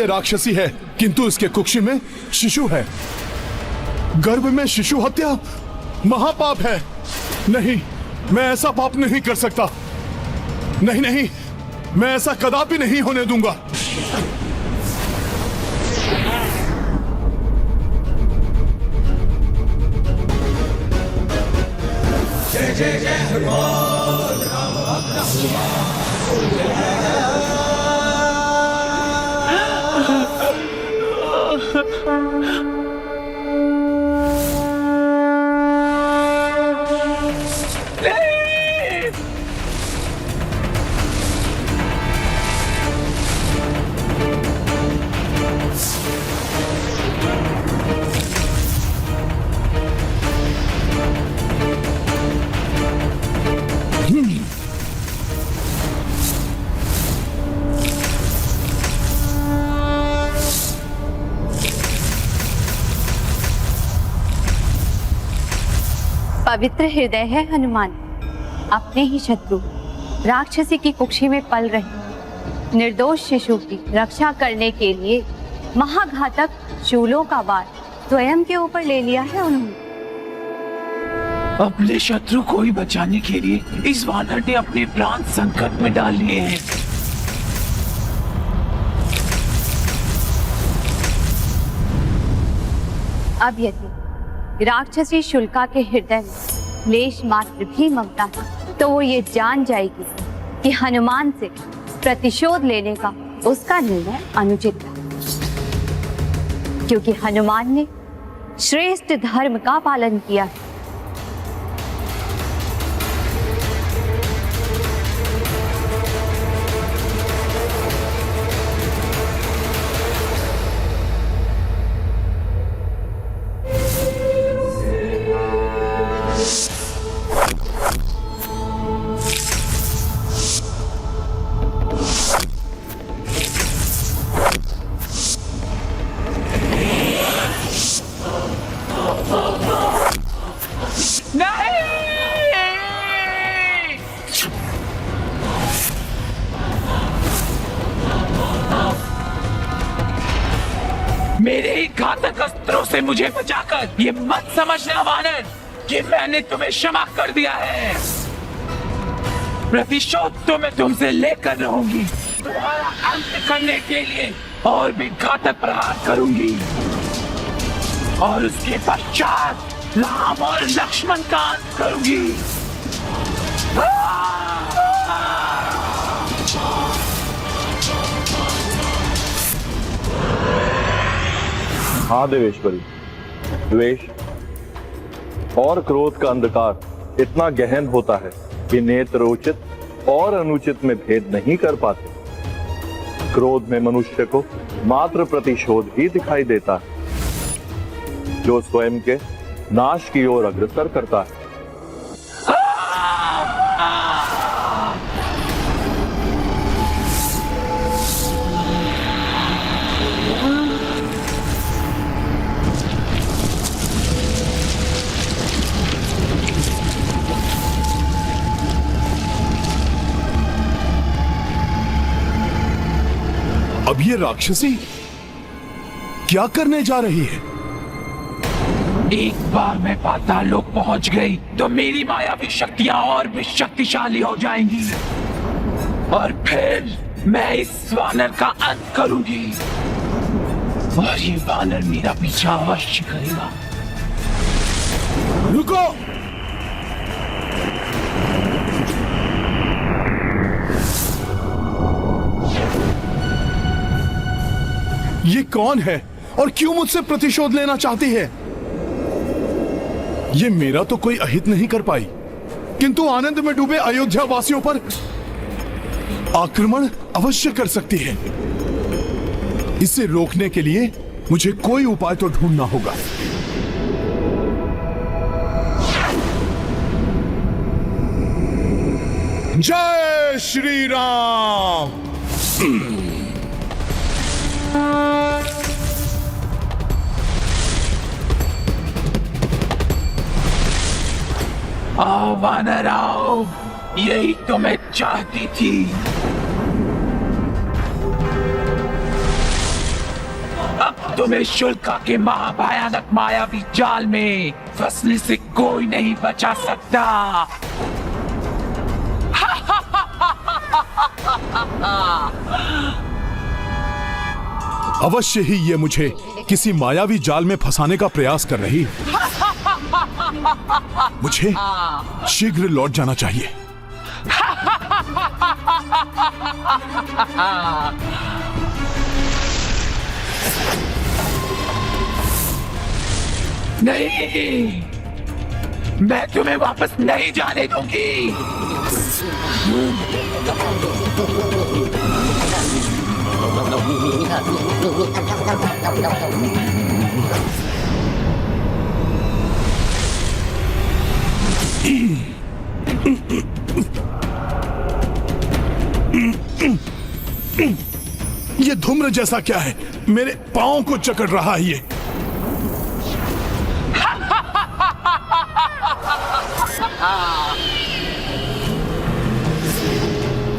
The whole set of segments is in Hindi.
ये राक्षसी है, किंतु इसके कुक्षी में शिशु है। गर्भ में शिशु हत्या महापाप है। नहीं, मैं ऐसा पाप नहीं कर सकता। नहीं नहीं, मैं ऐसा कदापि नहीं होने दूंगा। जय जय जय हनुमान राम भक्त पवित्र हृदय है हनुमान। अपने ही शत्रु राक्षसी की कुक्षी में पल रहे निर्दोष शिशु की रक्षा करने के लिए महाघातक शूलों का वार स्वयं के ऊपर ले लिया है उन्होंने। अपने शत्रु को ही बचाने के लिए इस वानर ने अपने प्राण संकट में डाल लिए हैं। अब यदि राक्षसी शुल्का के हृदय में लेश मात्र भी ममता है तो वो ये जान जाएगी कि हनुमान से प्रतिशोध लेने का उसका निर्णय अनुचित था, क्योंकि हनुमान ने श्रेष्ठ धर्म का पालन किया है। मेरे ही घातक अस्त्रों से मुझे बचाकर ये मत समझना वानर कि मैंने तुम्हें क्षमा कर दिया है। प्रतिशोध तो मैं तुमसे लेकर रहूंगी। तुम्हारा अंत करने के लिए और भी घातक प्रहार करूंगी और उसके पश्चात राम और लक्ष्मण का अंत करूंगी। हाँ देवेश्वरी, द्वेष और क्रोध का अंधकार इतना गहन होता है कि नेत्र उचित और अनुचित में भेद नहीं कर पाते। क्रोध में मनुष्य को मात्र प्रतिशोध ही दिखाई देता है, जो स्वयं के नाश की ओर अग्रसर करता है। अब ये राक्षसी क्या करने जा रही है? एक बार मैं पाताल लोक पहुंच गई तो मेरी मायावी शक्तियां और भी शक्तिशाली हो जाएंगी और फिर मैं इस वानर का अंत करूंगी और ये वानर मेरा पीछा अवश्य करेगा। रुको! ये कौन है और क्यों मुझसे प्रतिशोध लेना चाहती है? ये मेरा तो कोई अहित नहीं कर पाई, किंतु आनंद में डूबे अयोध्या वासियों पर आक्रमण अवश्य कर सकती है। इसे रोकने के लिए मुझे कोई उपाय तो ढूंढना होगा। जय श्री राम। आओ वानर आओ, यही तो मैं चाहती थी। तुम्हें शुल्का के महाभयानक मायावी जाल में फंसने से कोई नहीं बचा सकता। अवश्य ही ये मुझे किसी मायावी जाल में फंसाने का प्रयास कर रही है। मुझे शीघ्र लौट जाना चाहिए। नहीं, मैं तुम्हें वापस नहीं जाने दूंगी। ये धूम्र जैसा क्या है? मेरे पांव को जकड़ रहा है ये।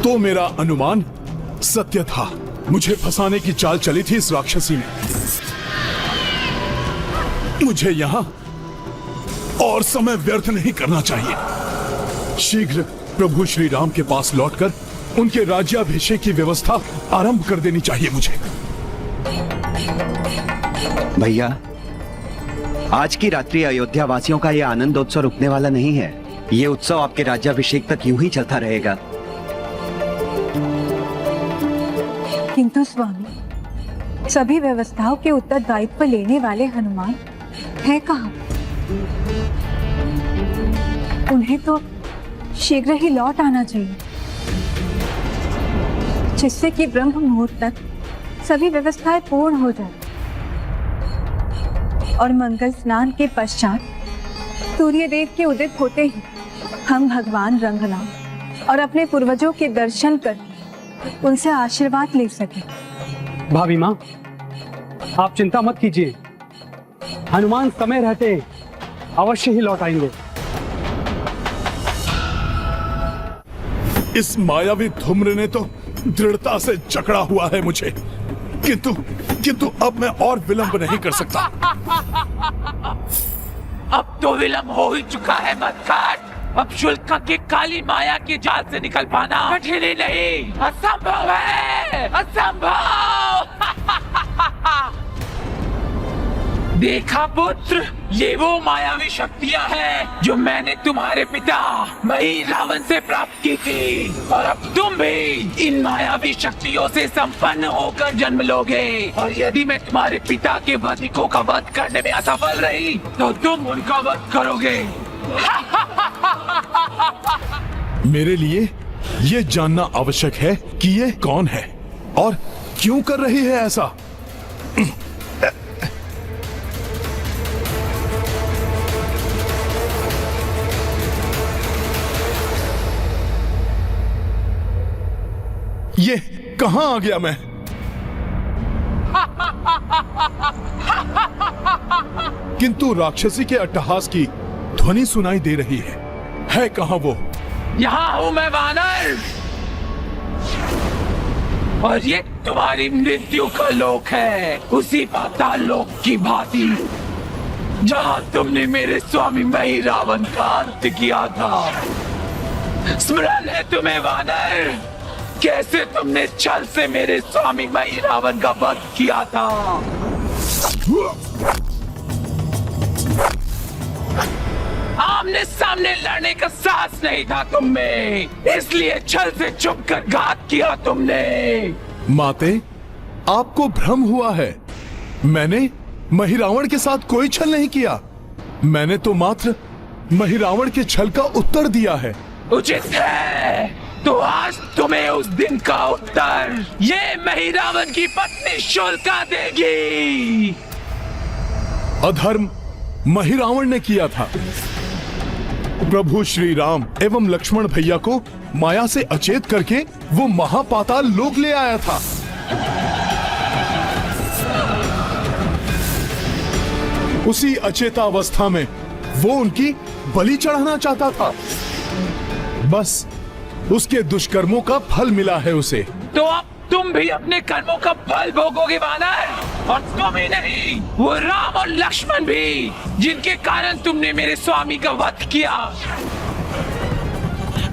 तो मेरा अनुमान सत्य था। मुझे फंसाने की चाल चली थी इस राक्षसी ने। मुझे यहां और समय व्यर्थ नहीं करना चाहिए। शीघ्र प्रभु श्री राम के पास लौटकर उनके राज्याभिषेक की व्यवस्था आरंभ कर देनी चाहिए मुझे। भैया, आज की रात्रि अयोध्या वासियों का यह आनंदोत्सव रुकने वाला नहीं है। ये उत्सव आपके राज्याभिषेक तक यूं ही चलता रहेगा। किंतु स्वामी, सभी व्यवस्थाओं के उत्तरदायित्व लेने वाले हनुमान है कहाँ? उन्हें तो शीघ्र ही लौट आना चाहिए, जिससे कि ब्रह्म मुहूर्त तक सभी व्यवस्थाएं पूर्ण हो जाए और मंगल स्नान के पश्चात सूर्यदेव के उदित होते ही हम भगवान रंगनाथ और अपने पूर्वजों के दर्शन कर उनसे आशीर्वाद ले सके। भाभी माँ, आप चिंता मत कीजिए। हनुमान समय रहते अवश्य ही लौट आएंगे। इस मायावी धूम्र ने तो दृढ़ता से जकड़ा हुआ है मुझे, किंतु अब मैं और विलंब नहीं कर सकता। अब तो विलंब हो ही चुका है मत्काट। अब शुल्का के काली माया के जाल से निकल पाना कठिन ही नहीं, असंभव है, असंभव। देखा पुत्र, ये वो मायावी शक्तियां हैं जो मैंने तुम्हारे पिता मही रावण से प्राप्त की थी, और अब तुम भी इन मायावी शक्तियों से संपन्न होकर जन्म लोगे। और यदि मैं तुम्हारे पिता के वधिकों का वध करने में असफल रही तो तुम उनका वध करोगे। मेरे लिए ये जानना आवश्यक है कि ये कौन है और क्यों कर रही है ऐसा। ये कहां आ गया मैं? किंतु राक्षसी के अट्टहास की ध्वनि सुनाई दे रही है कहां वो? यहाँ हूँ मैं वानर, और ये तुम्हारी मृत्यु का लोक है, उसी पाताल लोक की भांति जहाँ तुमने मेरे स्वामी मही रावण का अंत किया था। स्मरण है तुम्हें वानर, कैसे तुमने छल से मेरे स्वामी मही रावण का वध किया था? आमने सामने लड़ने का साहस नहीं था तुम में, इसलिए छल से छुपकर घात किया तुमने। माते, आपको भ्रम हुआ है। मैंने मही रावण के साथ कोई छल नहीं किया। मैंने तो मात्र मही रावण के छल का उत्तर दिया है। उचित है, तो आज तुम्हें उस दिन का उत्तर ये मही रावण की पत्नी शुल्का देगी। अधर्म मही रावण ने किया था। प्रभु श्री राम एवं लक्ष्मण भैया को माया से अचेत करके वो महापाताल लोक ले आया था। उसी अचेतावस्था में वो उनकी बलि चढ़ाना चाहता था। बस उसके दुष्कर्मों का फल मिला है उसे। तो अब तुम भी अपने कर्मों का फल भोगोगे वानर। और तुम ही नहीं, वो राम और लक्ष्मण भी, जिनके कारण तुमने मेरे स्वामी का वध किया।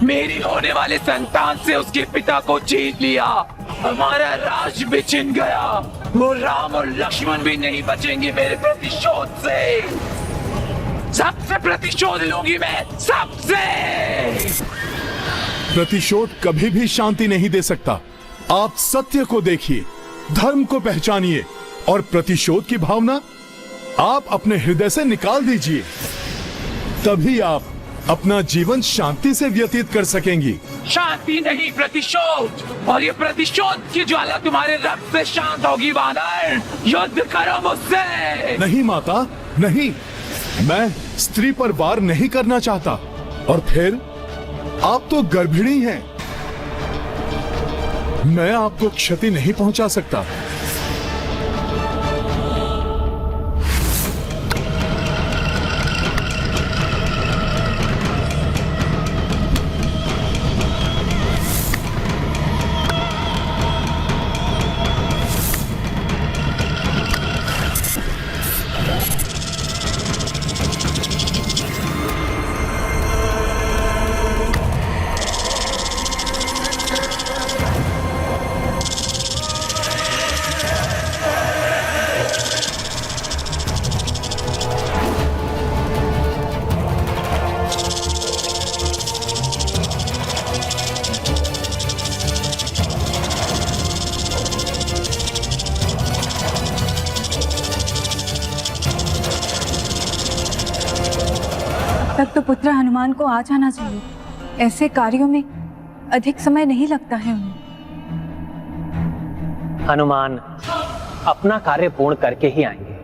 मेरी होने वाले संतान से उसके पिता को छीन लिया, हमारा राज भी छिन गया। वो राम और लक्ष्मण भी नहीं बचेंगे मेरे प्रतिशोध से। सबसे प्रतिशोध लूंगी मैं, सबसे। प्रतिशोध कभी भी शांति नहीं दे सकता। आप सत्य को देखिए, धर्म को पहचानिए और प्रतिशोध की भावना आप अपने हृदय से निकाल दीजिए। तभी आप अपना जीवन शांति से व्यतीत कर सकेंगी। शांति नहीं, प्रतिशोध। और ये प्रतिशोध की ज्वाला तुम्हारे रक्त से शांत होगी वानर। युद्ध करो मुझसे। नहीं माता, नहीं, मैं स्त्री पर वार नहीं करना चाहता। और फिर आप तो गर्भिणी हैं, मैं आपको क्षति नहीं पहुंचा सकता। तब तो पुत्र हनुमान को आ जाना चाहिए। ऐसे कार्यों में अधिक समय नहीं लगता है उन्हें। हनुमान अपना कार्य पूर्ण करके ही आएंगे।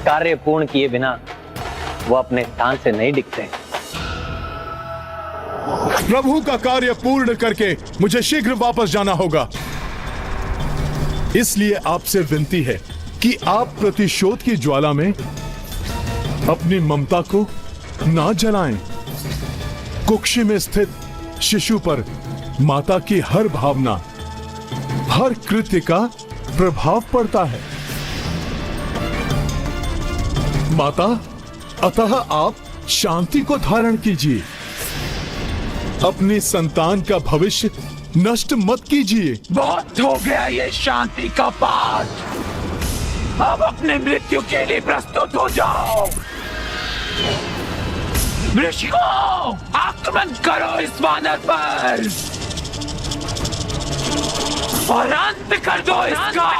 कार्य पूर्ण किए बिना वो अपने स्थान से नहीं दिखते। प्रभु का कार्य पूर्ण करके मुझे शीघ्र वापस जाना होगा। इसलिए आपसे विनती है कि आप प्रतिशोध की ज्वाला में अपनी ममता को ना जलाएं। कुक्षी में स्थित शिशु पर माता की हर भावना, हर कृत्य का प्रभाव पड़ता है। माता, अतः आप शांति को धारण कीजिए। अपनी संतान का भविष्य नष्ट मत कीजिए। बहुत हो गया ये शांति का पाठ। अब अपने मृत्यु के लिए प्रस्तुत हो जाओ। वृषिकों, आक्रमण करो इस वानर पर और अंत कर दो इसका।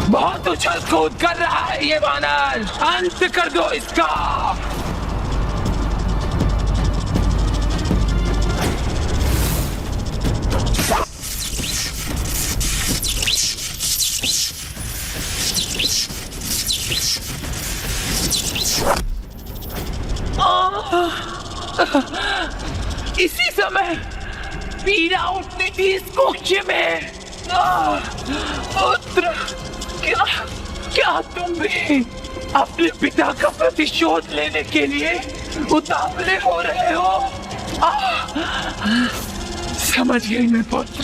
बहुत उछल कूद कर रहा है ये वानर, अंत कर दो इसका। इसी समय पीड़ा उठनी थी इस कुक्ष में। पुत्र, क्या तुम भी अपने पिता का प्रतिशोध लेने के लिए उतावले हो रहे हो? समझ गई मैं पुत्र,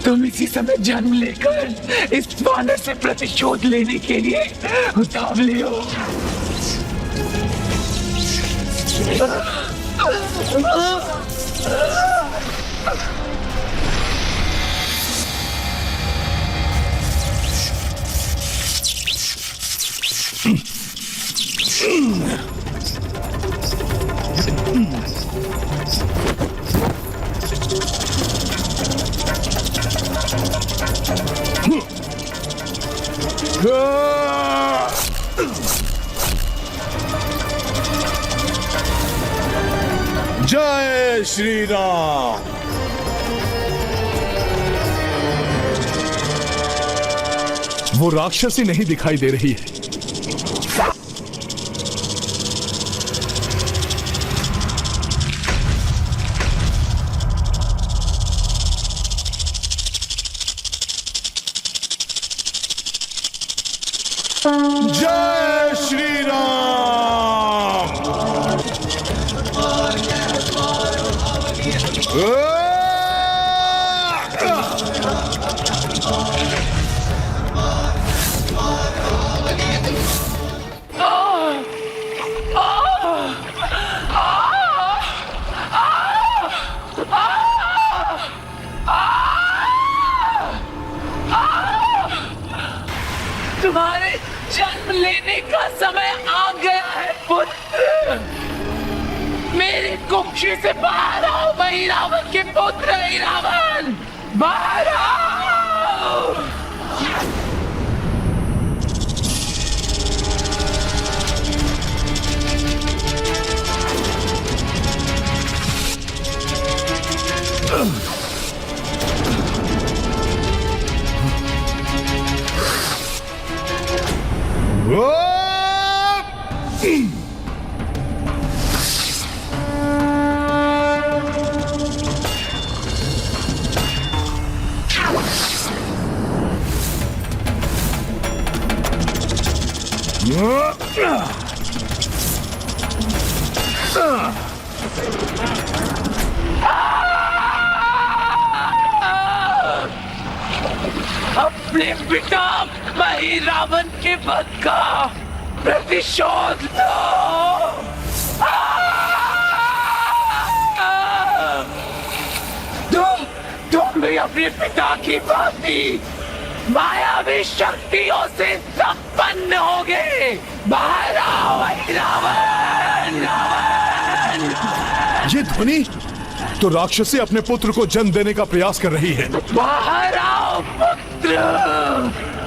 तुम इसी समय जन्म लेकर इस वानर से प्रतिशोध लेने के लिए उतावले हो। जय श्री राम। वो राक्षसी नहीं दिखाई दे रही है। जय श्री राम। तुम्हारे जन्म लेने का समय आ गया है पुत्र। मेरी कुक्षी से बाहर आओ रावण के पुत्र रावण, बाहर आओ। अपने पिता रावण के वध का प्रतिशोध लो। तुम भी अपने पिता की भांति मायावी शक्तियों से संपन्न होगे। बाहर आओ रावण, रावण। ये ध्वनि तो राक्षसी अपने पुत्र को जन्म देने का प्रयास कर रही है। बाहर आओ पुत्र,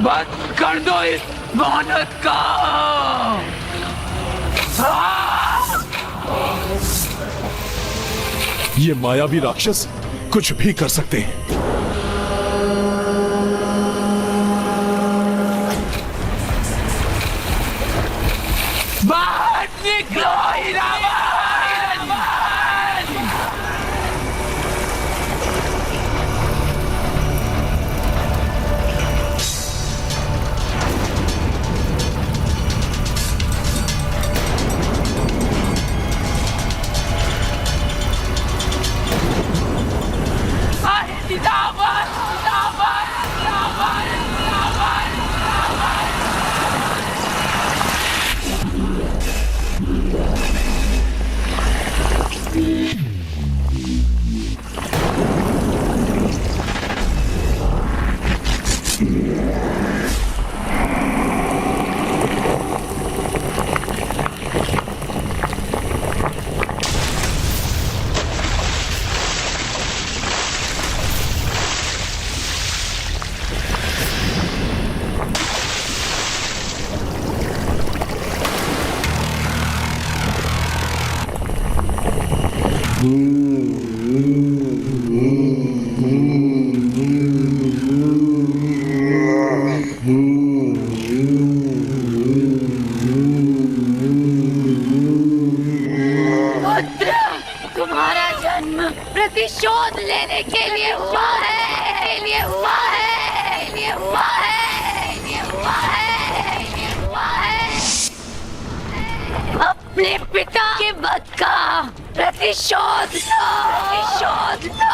बंद कर दो इस वानर का। ये मायावी राक्षस कुछ भी कर सकते हैं। बाहर निकलो रावण। तुम्हारा जन्म प्रतिशोध लेने के लिए हुआ है, के लिए हुआ है, के लिए हुआ है, के लिए हुआ है, के लिए हुआ है। अपने पिता के वध का प्रतिशोध लो, प्रतिशोध लो,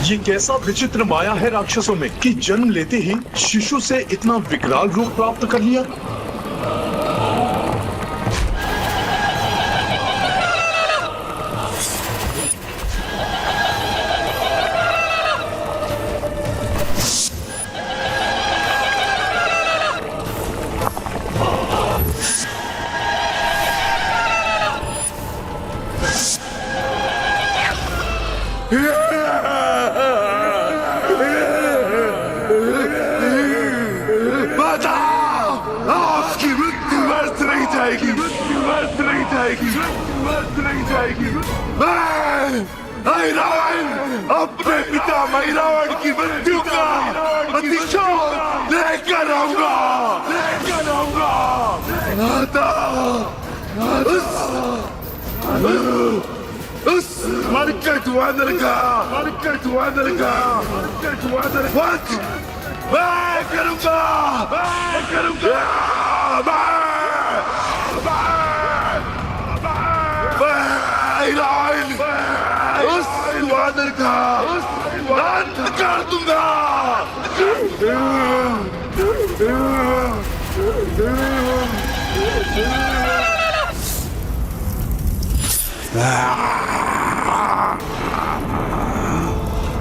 ये कैसा विचित्र माया है राक्षसों में कि जन्म लेते ही शिशु से इतना विकराल रूप प्राप्त कर लिया। अपने पिता रावण की मृत्यु का प्रतिशोध लेकर आऊंगा, लेकर आऊंगा। उस मरकट वानर का वध मैं करूंगा। उस वानर का अंत कर दूंगा।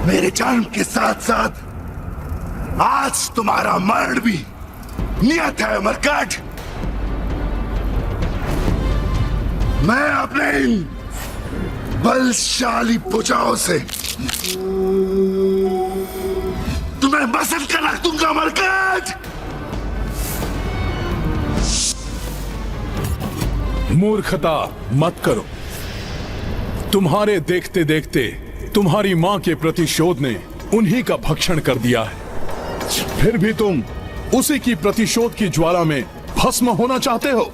मेरे जन्म के साथ साथ आज तुम्हारा मरण भी नियत है मरकट। मैं अपने इन बलशाली भुजाओं से तुम्हें मसल कर रख दूंगा मरकट। मूर्खता मत करो। तुम्हारे देखते देखते तुम्हारी मां के प्रतिशोध ने उन्हीं का भक्षण कर दिया है। फिर भी तुम उसी की प्रतिशोध की ज्वाला में भस्म होना चाहते हो।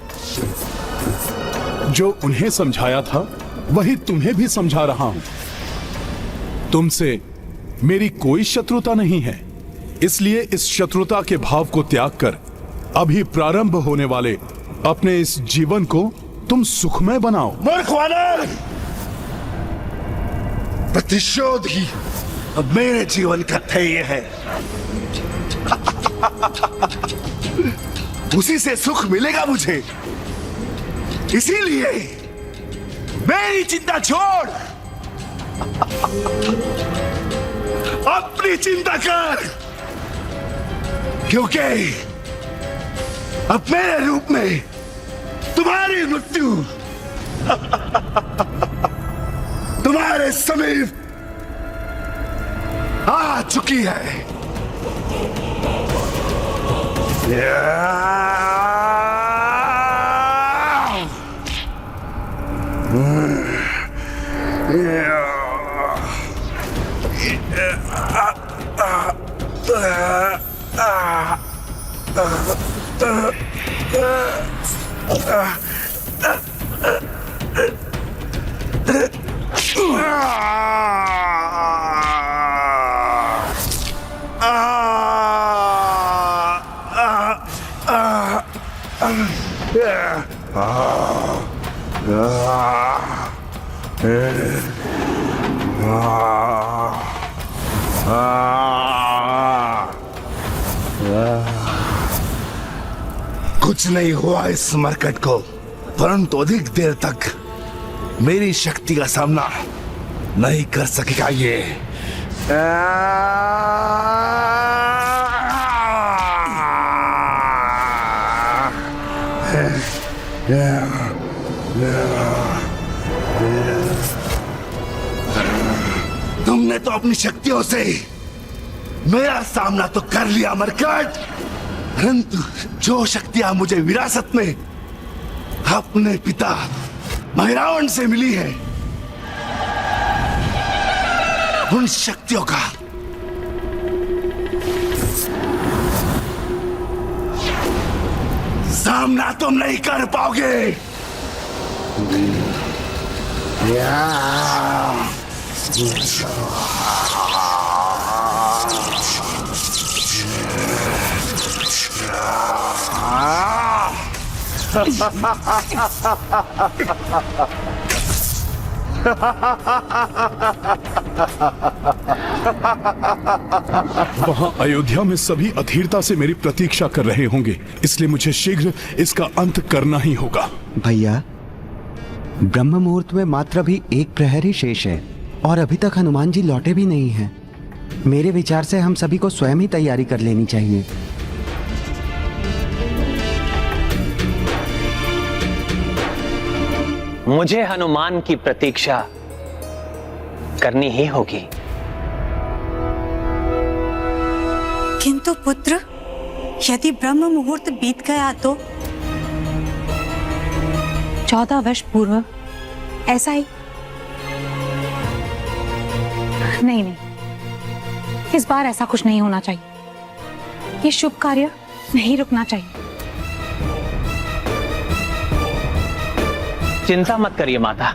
जो उन्हें समझाया था वही तुम्हें भी समझा रहा हूं। तुमसे मेरी कोई शत्रुता नहीं है, इसलिए इस शत्रुता के भाव को त्याग कर अभी प्रारंभ होने वाले अपने इस जीवन को तुम सुखमय बनाओ। मूर्ख वानर, प्रतिशोध ही अब मेरे जीवन का ध्येय है। उसी से सुख मिलेगा मुझे। इसीलिए मेरी चिंता छोड़, अपनी चिंता कर, क्योंकि अब मेरे रूप में तुम्हारी मृत्यु तुम्हारे समीप आ चुकी है। कुछ नहीं हुआ इस मरकट को, परंतु अधिक देर तक मेरी शक्ति का सामना नहीं कर सकेगा ये। तुमने तो अपनी शक्तियों से मेरा सामना तो कर लिया मरकट, परंतु जो शक्तियां मुझे विरासत में अपने पिता महारावण से मिली है, उन शक्तियों का सामना तुम नहीं कर पाओगे। वहां अयोध्या में सभी अधीरता से मेरी प्रतीक्षा कर रहे होंगे, इसलिए मुझे शीघ्र इसका अंत करना ही होगा। भैया, ब्रह्म मुहूर्त में मात्र अभी एक प्रहर ही शेष है और अभी तक हनुमान जी लौटे भी नहीं हैं। मेरे विचार से हम सभी को स्वयं ही तैयारी कर लेनी चाहिए। मुझे हनुमान की प्रतीक्षा करनी ही होगी। किंतु पुत्र, यदि ब्रह्म मुहूर्त बीत गया तो 14 वर्ष पूर्व ऐसा ही। नहीं, इस बार ऐसा कुछ नहीं होना चाहिए। ये शुभ कार्य नहीं रुकना चाहिए। चिंता मत करिए माता,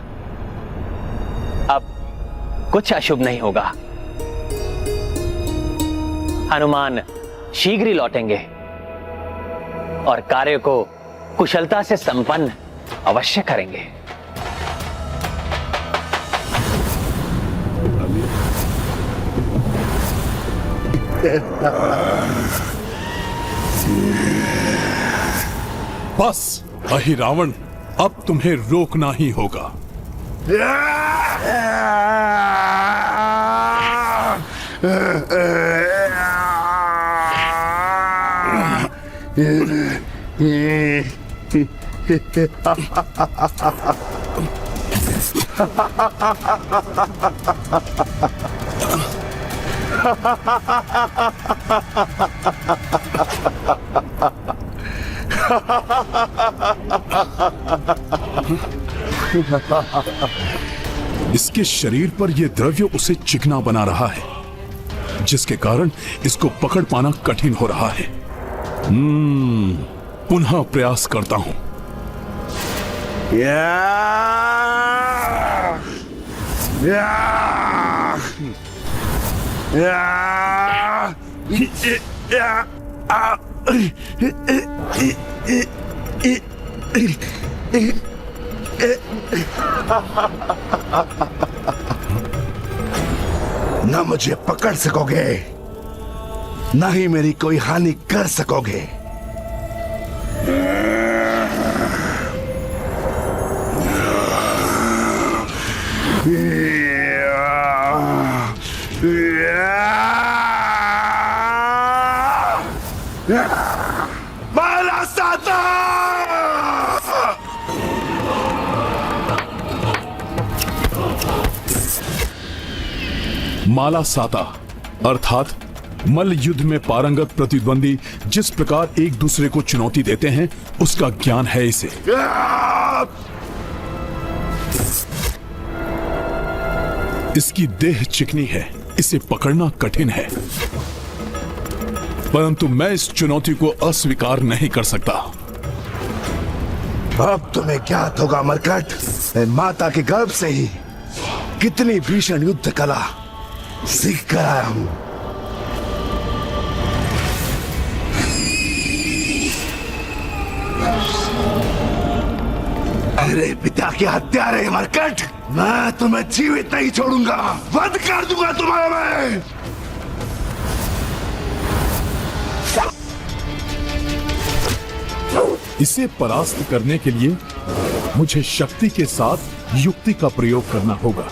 कुछ अशुभ नहीं होगा। हनुमान शीघ्र ही लौटेंगे और कार्य को कुशलता से संपन्न अवश्य करेंगे। बस अहि रावण, अब तुम्हें रोकना ही होगा। इसके शरीर पर यह द्रव्य उसे चिकना बना रहा है, जिसके कारण इसको पकड़ पाना कठिन हो रहा है। पुनः प्रयास करता हूं। न मुझे पकड़ सकोगे, न ही मेरी कोई हानि कर सकोगे। माला साता! माला साता अर्थात मल्ल युद्ध में पारंगत प्रतिद्वंदी जिस प्रकार एक दूसरे को चुनौती देते हैं, उसका ज्ञान है इसे। इसकी देह चिकनी है, इसे पकड़ना कठिन है, परंतु मैं इस चुनौती को अस्वीकार नहीं कर सकता। अब तुम्हें ज्ञात होगा मरकट, मैं माता के गर्भ से ही कितनी भीषण युद्ध कला सीख कर आया हूं। अरे पिता के हत्यारे मरकट, मैं तुम्हें जीवित नहीं छोड़ूंगा, वध कर दूंगा तुम्हारा मैं। इसे परास्त करने के लिए मुझे शक्ति के साथ युक्ति का प्रयोग करना होगा।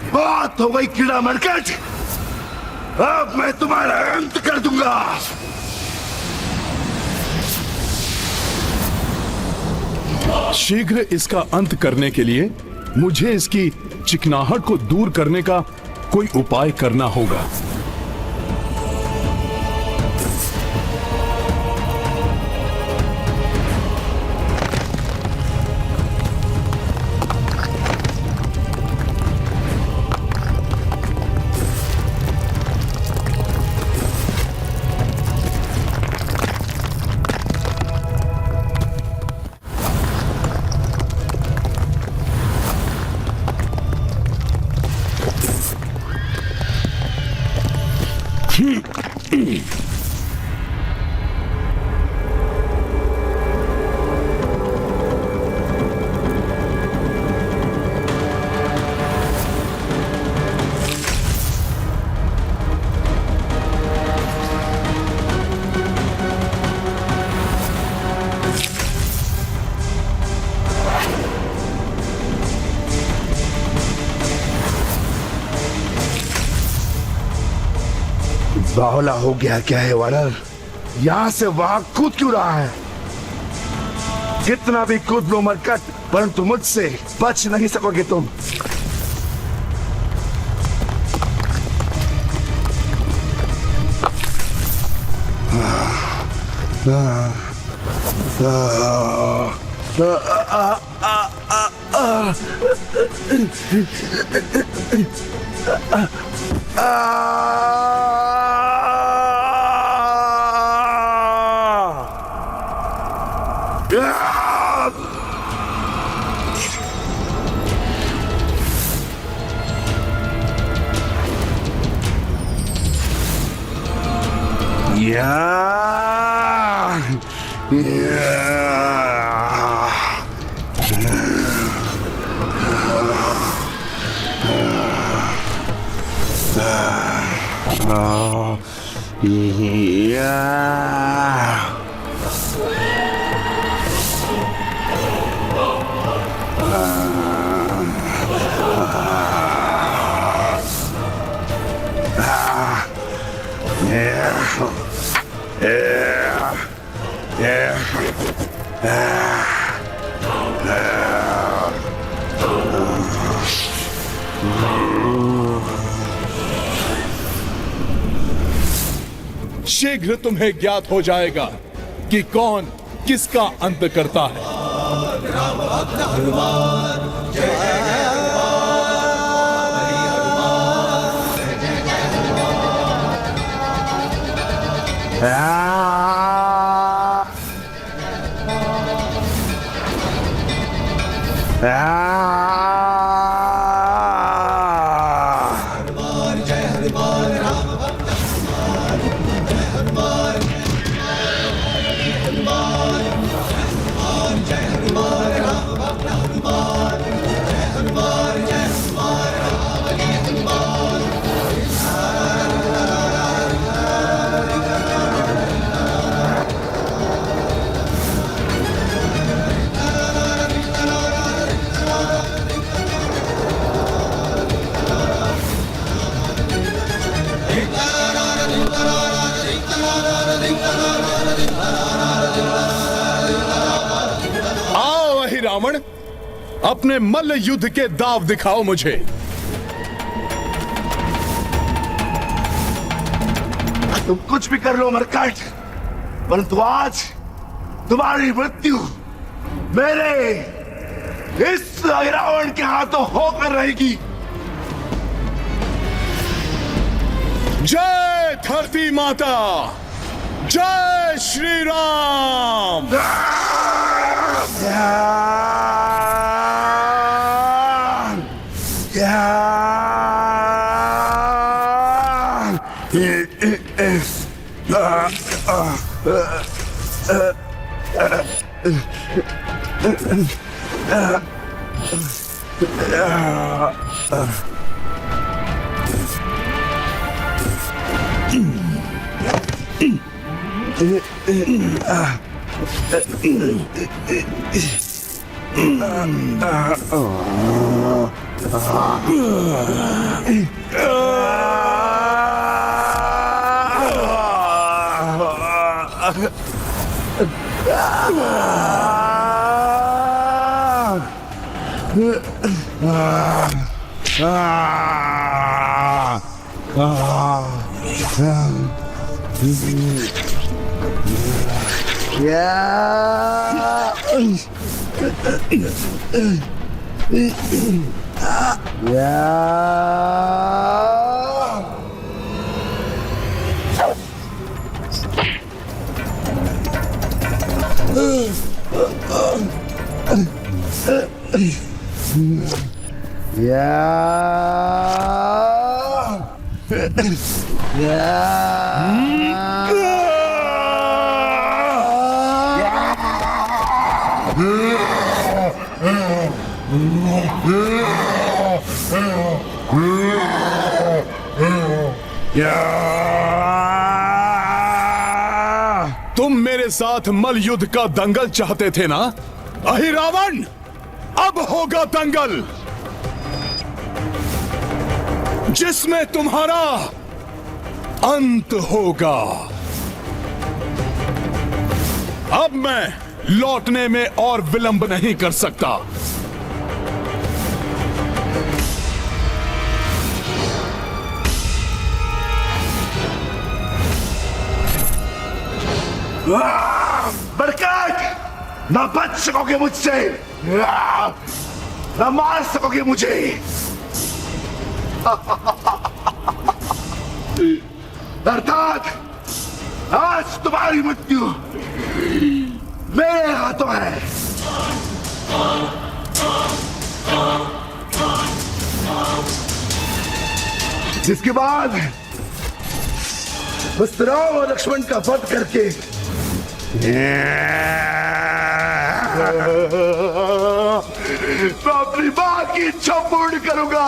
बात हो गई कीड़ा मरकट, अब मैं तुम्हारा अंत कर दूंगा। शीघ्र इसका अंत करने के लिए मुझे इसकी चिकनाहट को दूर करने का कोई उपाय करना होगा। बावला हो गया क्या है वानर? यहां से वहां कूद क्यों रहा है? कितना भी कूद लो मरकट, परंतु मुझसे बच नहीं सकोगे तुम। शीघ्र तुम्हें ज्ञात हो जाएगा कि कौन किसका अंत करता है। रावण, अपने मल्ल युद्ध के दाव दिखाओ मुझे। तुम कुछ भी कर लो मरकट, परंतु आज तुम्हारी मृत्यु मेरे इस रावण के हाथों होकर रहेगी। जय धरती माता, जय श्री राम। तुम मेरे साथ मल युद्ध का दंगल चाहते थे ना? अहिरावण, अब होगा दंगल जिसमें तुम्हारा अंत होगा। अब मैं लौटने में और विलंब नहीं कर सकता। बरकत, ना बच सकोगे मुझसे, ना मार सकोगे मुझे। अर्थात आज तुम्हारी मृत्यु मेरे हाथों है। जिसके बाद उस राम और लक्ष्मण का वध करके मैं अपनी मां की इच्छा पूर्ण करूंगा।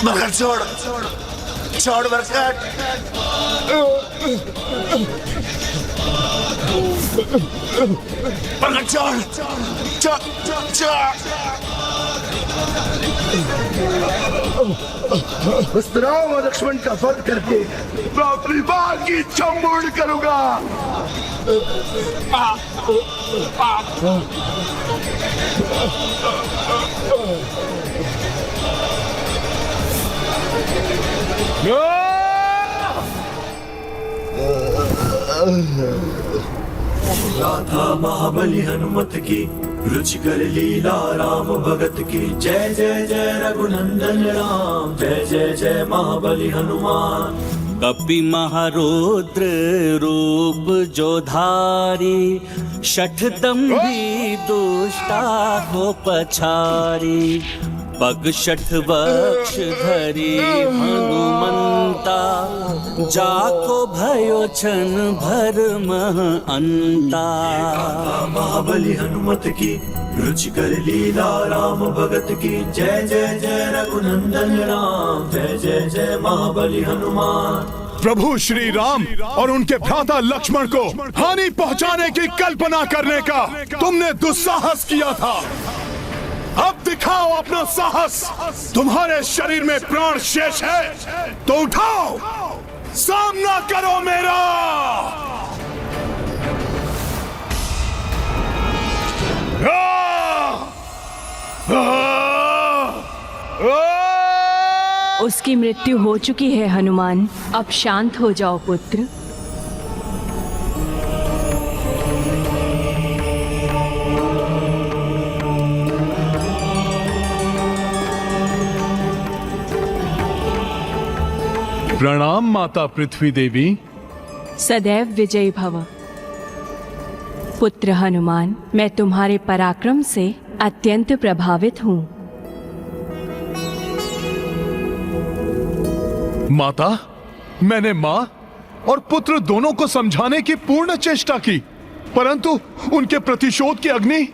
बरकत छोड़, छोड़ बरकत। बरकत छोड़, छोड़, छोड़। उस राम और लक्ष्मण का वध करके मैं अपनी मां की इच्छा पूर्ण करूंगा। राधा महाबली हनुमत की रुचिकर लीला राम भगत की। जय जय जय रघुनंदन राम, जय जय जय महाबली हनुमान। कपि महारुद्र रूप जो धारी, शठदम्भी दुष्टा हो पछारी। पग शठ वक्ष धरी हनुमंता, जाको भयो छन भरम अंता। महाबली हनुमत की रुचिकर लीला राम भगत की। जय जय जय रघुनंदन राम, जय जय जय महाबली हनुमान। प्रभु श्री राम और उनके भ्राता लक्ष्मण को हानि पहुंचाने की कल्पना करने का तुमने दुस्साहस किया था। अब दिखाओ अपना साहस। तुम्हारे शरीर में प्राण शेष है तो उठाओ, सामना करो मेरा। उसकी मृत्यु हो चुकी है हनुमान, अब शांत हो जाओ पुत्र। प्रणाम माता पृथ्वी देवी। सदैव विजयी भव। पुत्र हनुमान, मैं तुम्हारे पराक्रम से अत्यंत प्रभावित हूँ। माता, मैंने माँ और पुत्र दोनों को समझाने की पूर्ण चेष्टा की, परंतु उनके प्रतिशोध की अग्नि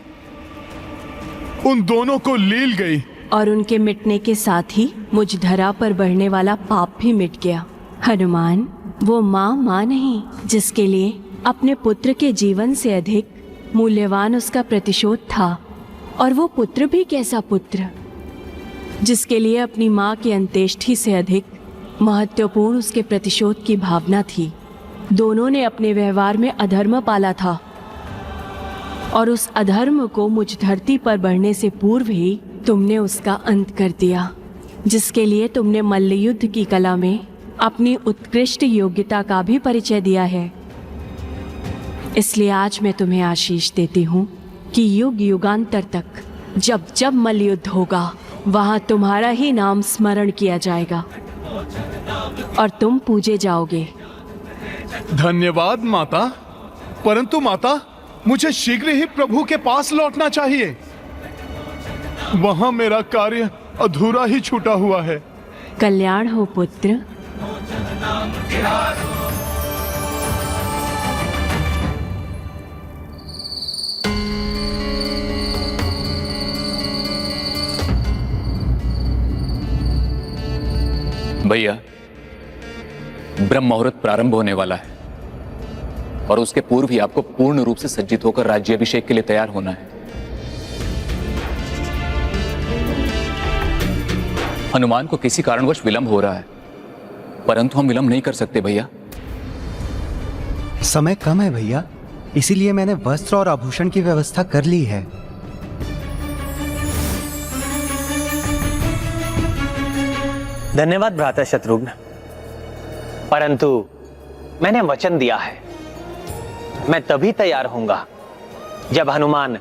उन दोनों को लील गई। और उनके मिटने के साथ ही मुझ धरा पर बढ़ने वाला पाप भी मिट गया। हनुमान, वो माँ नहीं जिसके लिए अपने पुत्र के जीवन से अधिक मूल्यवान उसका प्रतिशोध था, और वो पुत्र भी कैसा पुत्र जिसके लिए अपनी माँ की अंत्येष्टि से अधिक महत्वपूर्ण उसके प्रतिशोध की भावना थी। दोनों ने अपने व्यवहार में अधर्म पाला था, और उस अधर्म को मुझ धरती पर बढ़ने से पूर्व ही तुमने उसका अंत कर दिया, जिसके लिए तुमने मल्लयुद्ध की कला में अपनी उत्कृष्ट योग्यता का भी परिचय दिया है। इसलिए आज मैं तुम्हें आशीष देती हूँ कि युग युगांतर तक जब जब मल्लयुद्ध होगा वहाँ तुम्हारा ही नाम स्मरण किया जाएगा और तुम पूजे जाओगे। धन्यवाद माता, परंतु माता, मुझे शीघ्र ही प्रभु के पास लौटना चाहिए। वहां मेरा कार्य अधूरा ही छूटा हुआ है। कल्याण हो पुत्र। भैया, ब्रह्म मुहूर्त प्रारंभ होने वाला है और उसके पूर्व ही आपको पूर्ण रूप से सज्जित होकर राज्याभिषेक के लिए तैयार होना है। हनुमान को किसी कारणवश विलंब हो रहा है, परंतु हम विलंब नहीं कर सकते भैया। समय कम है भैया, इसीलिए मैंने वस्त्र और आभूषण की व्यवस्था कर ली है। धन्यवाद भ्राता शत्रुघ्न, परंतु मैंने वचन दिया है, मैं तभी तैयार होऊंगा जब हनुमान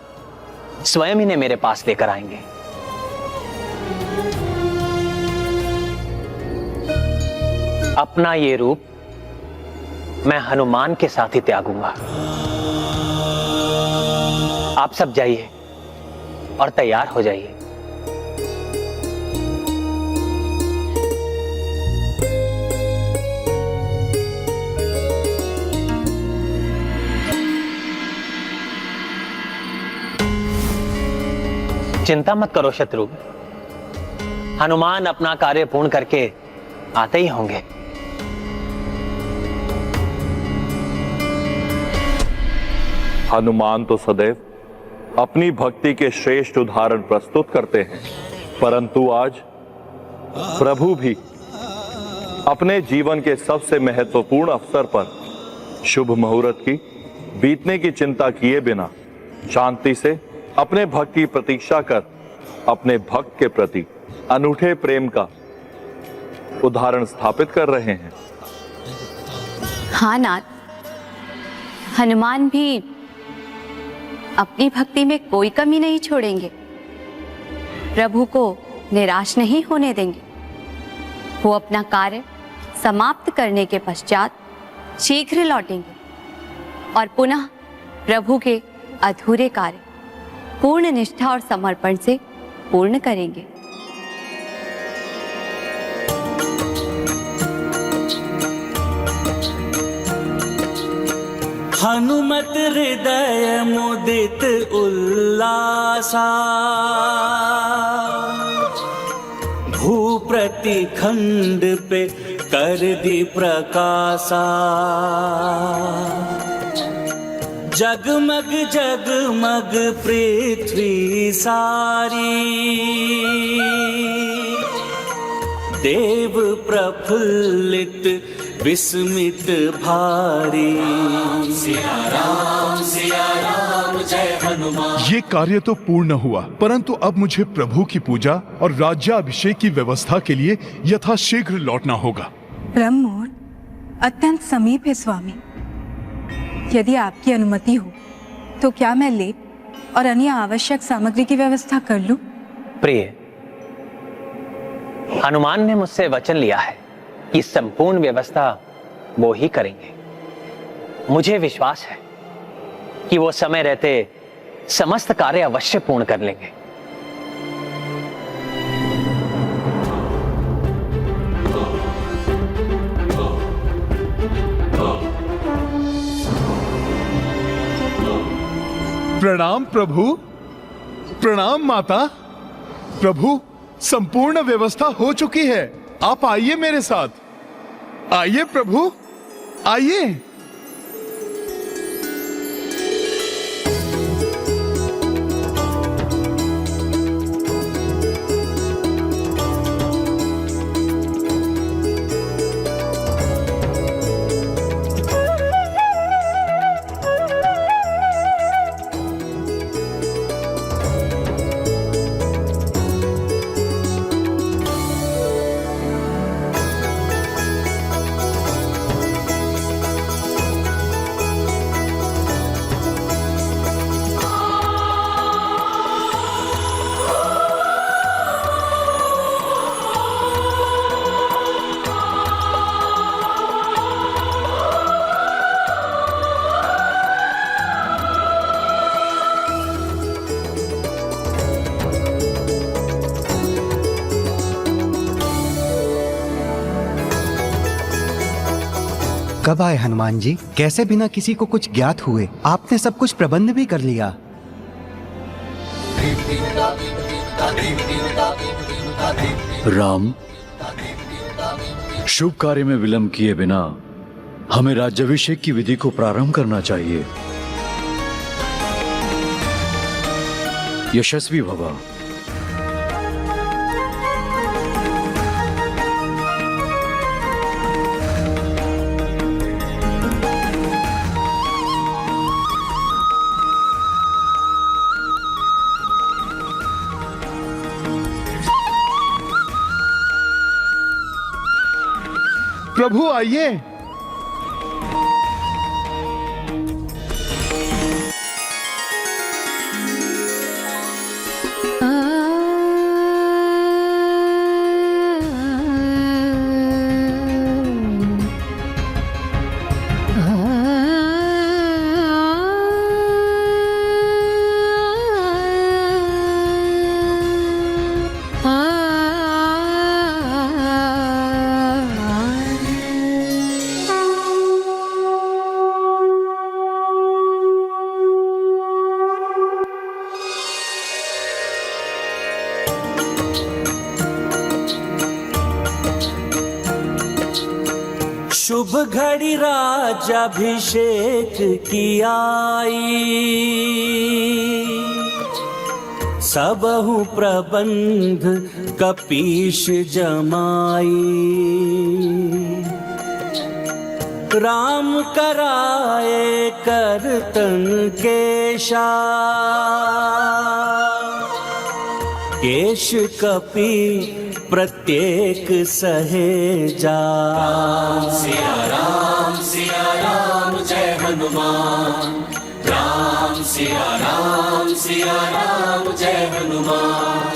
स्वयं इन्हें मेरे पास लेकर आएंगे। अपना ये रूप मैं हनुमान के साथ ही त्यागूंगा। आप सब जाइए और तैयार हो जाइए। चिंता मत करो शत्रुघ्न, हनुमान अपना कार्य पूर्ण करके आते ही होंगे। हनुमान तो सदैव अपनी भक्ति के श्रेष्ठ उदाहरण प्रस्तुत करते हैं, परंतु आज प्रभु भी अपने जीवन के सबसे महत्वपूर्ण अवसर पर शुभ मुहूर्त की बीतने की चिंता किए बिना शांति से अपने भक्त की प्रतीक्षा कर अपने भक्त के प्रति अनूठे प्रेम का उदाहरण स्थापित कर रहे हैं। हाँ नाथ, हनुमान भी अपनी भक्ति में कोई कमी नहीं छोड़ेंगे, प्रभु को निराश नहीं होने देंगे। वो अपना कार्य समाप्त करने के पश्चात शीघ्र लौटेंगे और पुनः प्रभु के अधूरे कार्य पूर्ण निष्ठा और समर्पण से पूर्ण करेंगे। हनुमत हृदय मुदित उल्लासा, भूप्रति खंड पे कर दी प्रकाशा। जगमग जगमग पृथ्वी सारी, देव प्रफुल्लित विस्मित भारी। सिया राम जय हनुमान। ये कार्य तो पूर्ण हुआ, परंतु अब मुझे प्रभु की पूजा और राज्याभिषेक की व्यवस्था के लिए यथाशीघ्र लौटना होगा। ब्रह्म मुहूर्त अत्यंत समीप है स्वामी। यदि आपकी अनुमति हो तो क्या मैं लेप और अन्य आवश्यक सामग्री की व्यवस्था कर लूं? प्रिय, हनुमान ने मुझसे वचन लिया है कि संपूर्ण व्यवस्था वो ही करेंगे। मुझे विश्वास है कि वो समय रहते समस्त कार्य अवश्य पूर्ण कर लेंगे। प्रणाम प्रभु, प्रणाम माता। प्रभु, संपूर्ण व्यवस्था हो चुकी है। आप आइए मेरे साथ। आइए प्रभु, आइए। कब आए हनुमान जी? कैसे बिना किसी को कुछ ज्ञात हुए आपने सब कुछ प्रबंध भी कर लिया? राम, शुभ कार्य में विलंब किए बिना हमें राज्याभिषेक की विधि को प्रारंभ करना चाहिए। यशस्वी भव। प्रभु आइए। शुभ घड़ी राज्याभिषेक की आई, सबहु प्रबंध कपीश जमाई। राम कराए करतन केशा, केश कपि प्रत्येक सहेजा। सिया राम जय हनुमान। राम सिया राम जय हनुमान।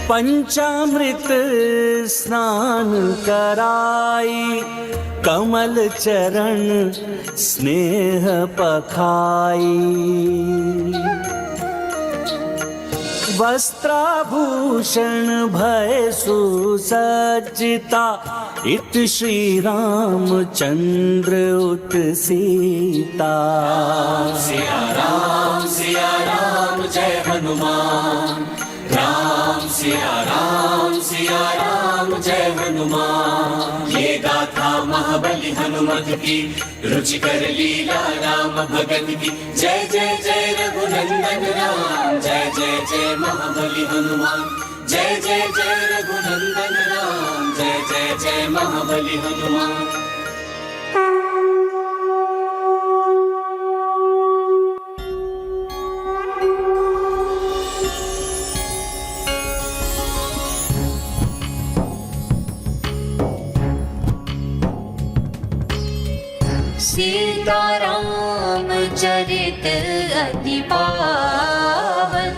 पंचामृत स्नान कराई, कमल चरण स्नेह पखाई। वस्त्राभूषण भय सुसज्जिता, इत श्री रामचंद्र उत सीता। सिया राम जय हनुमान। राम सिया राम जय हनुमान। ये गाथा महाबली हनुमत की, रुचिकर लीला राम भगत की। जय जय जय रघुनंदन राम, जय जय जय महाबली हनुमान। जय जय जय रघुनंदन राम, जय जय जय महाबली हनुमान। सीताराम चरित अति पावन,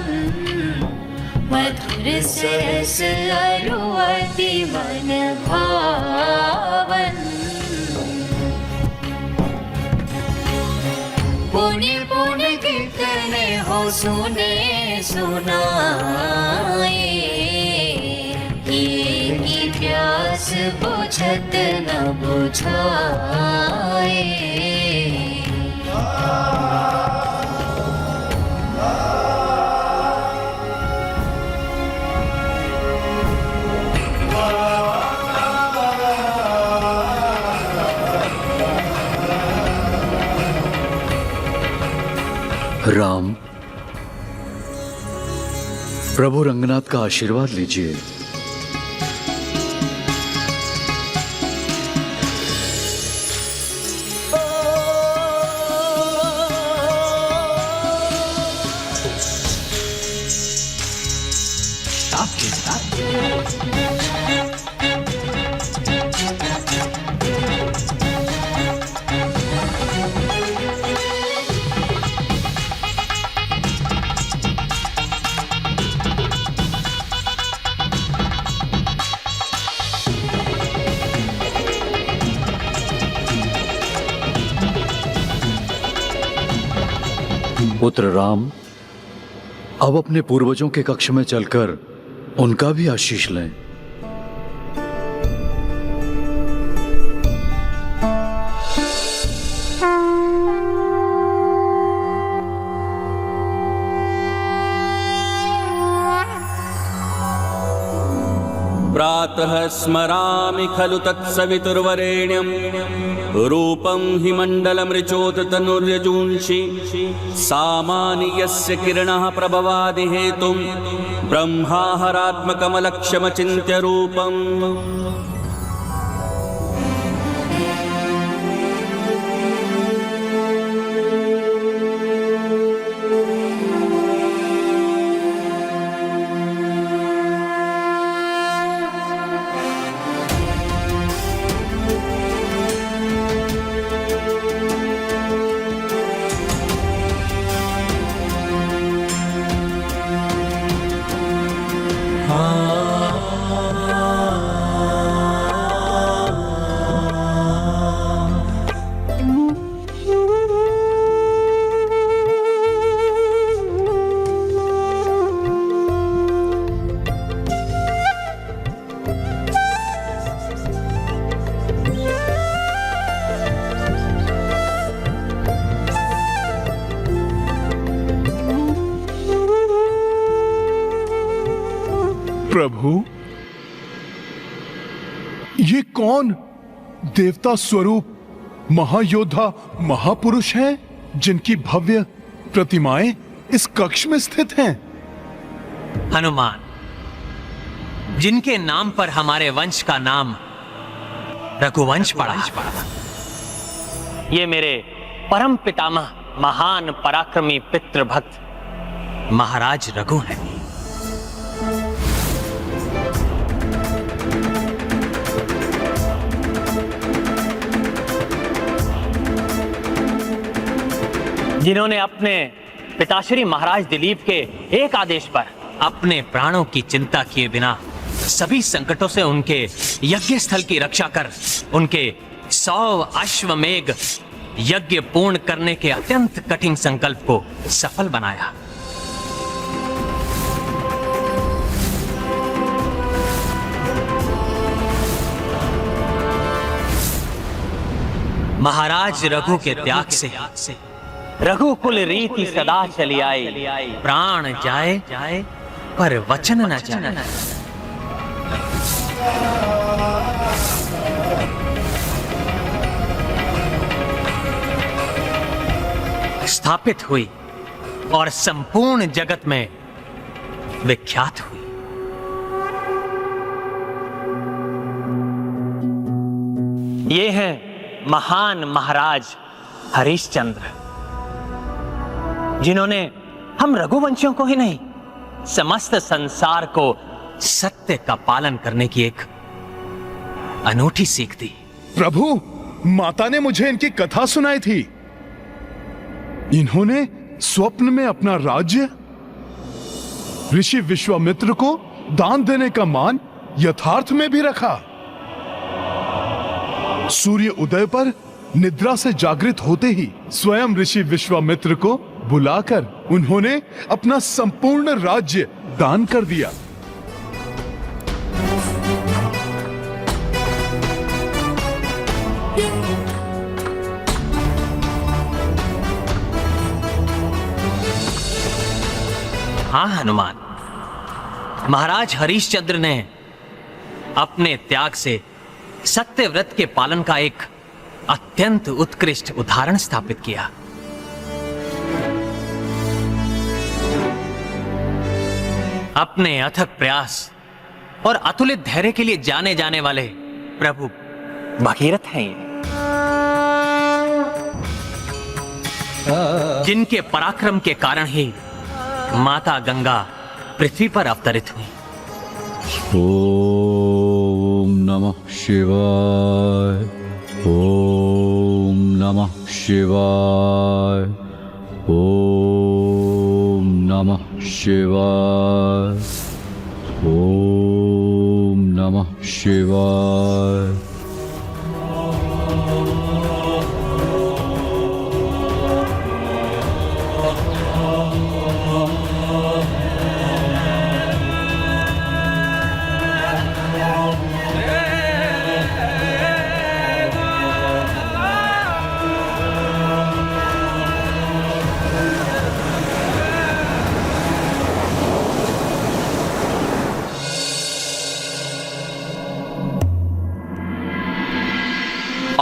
मधुर सरस अरु अति मन भावन। पुण्य पुण्य कीर्तन हो सुने सुनाए, की प्यास बुझत न बुझाए। राम, प्रभु रंगनाथ का आशीर्वाद लीजिए। पुत्र राम, अब अपने पूर्वजों के कक्ष में चलकर उनका भी आशीष लें। प्रातः स्मरामि खलु तत्सवितुर्वरेण्यं रूपं हि मण्डलमृचोत तनुर्यजूंषि सामानि यस्य किरणः प्रभवादि हेतुं ब्रह्माहरात्मकमलक्ष्यमचिन्त्य रूपम्। प्रभु, ये कौन देवता स्वरूप महायोद्धा महापुरुष हैं जिनकी भव्य प्रतिमाएं इस कक्ष में स्थित हैं? हनुमान, जिनके नाम पर हमारे वंश का नाम रघुवंश पड़ा। ये मेरे परम पितामह महान पराक्रमी पितृभक्त महाराज रघु हैं। जिन्होंने अपने पिताश्री महाराज दिलीप के एक आदेश पर अपने प्राणों की चिंता किए बिना सभी संकटों से उनके यज्ञ स्थल की रक्षा कर उनके 100 अश्वमेघ यज्ञ पूर्ण करने के अत्यंत कठिन संकल्प को सफल बनाया। महाराज रघु के त्याग से रघुकुल रीति सदा चली आई, प्राण जाए पर वचन न जाए। स्थापित हुई और संपूर्ण जगत में विख्यात हुई। ये हैं महान महाराज हरिश्चंद्र, जिन्होंने हम रघुवंशियों को ही नहीं समस्त संसार को सत्य का पालन करने की एक अनूठी सीख दी। प्रभु, माता ने मुझे इनकी कथा सुनाई थी। इन्होंने स्वप्न में अपना राज्य ऋषि विश्वामित्र को दान देने का मान यथार्थ में भी रखा। सूर्य उदय पर निद्रा से जागृत होते ही स्वयं ऋषि विश्वामित्र को बुलाकर उन्होंने अपना संपूर्ण राज्य दान कर दिया। हाँ हनुमान, महाराज हरिश्चंद्र ने अपने त्याग से सत्य व्रत के पालन का एक अत्यंत उत्कृष्ट उदाहरण स्थापित किया। अपने अथक प्रयास और अतुलित धैर्य के लिए जाने जाने वाले प्रभु भगीरथ हैं ये, जिनके पराक्रम के कारण ही माता गंगा पृथ्वी पर अवतरित हुई। ओम नमः शिवाय, ओम नमः शिवाय, ओम नमः शिवाय, ओम नमः शिवाय।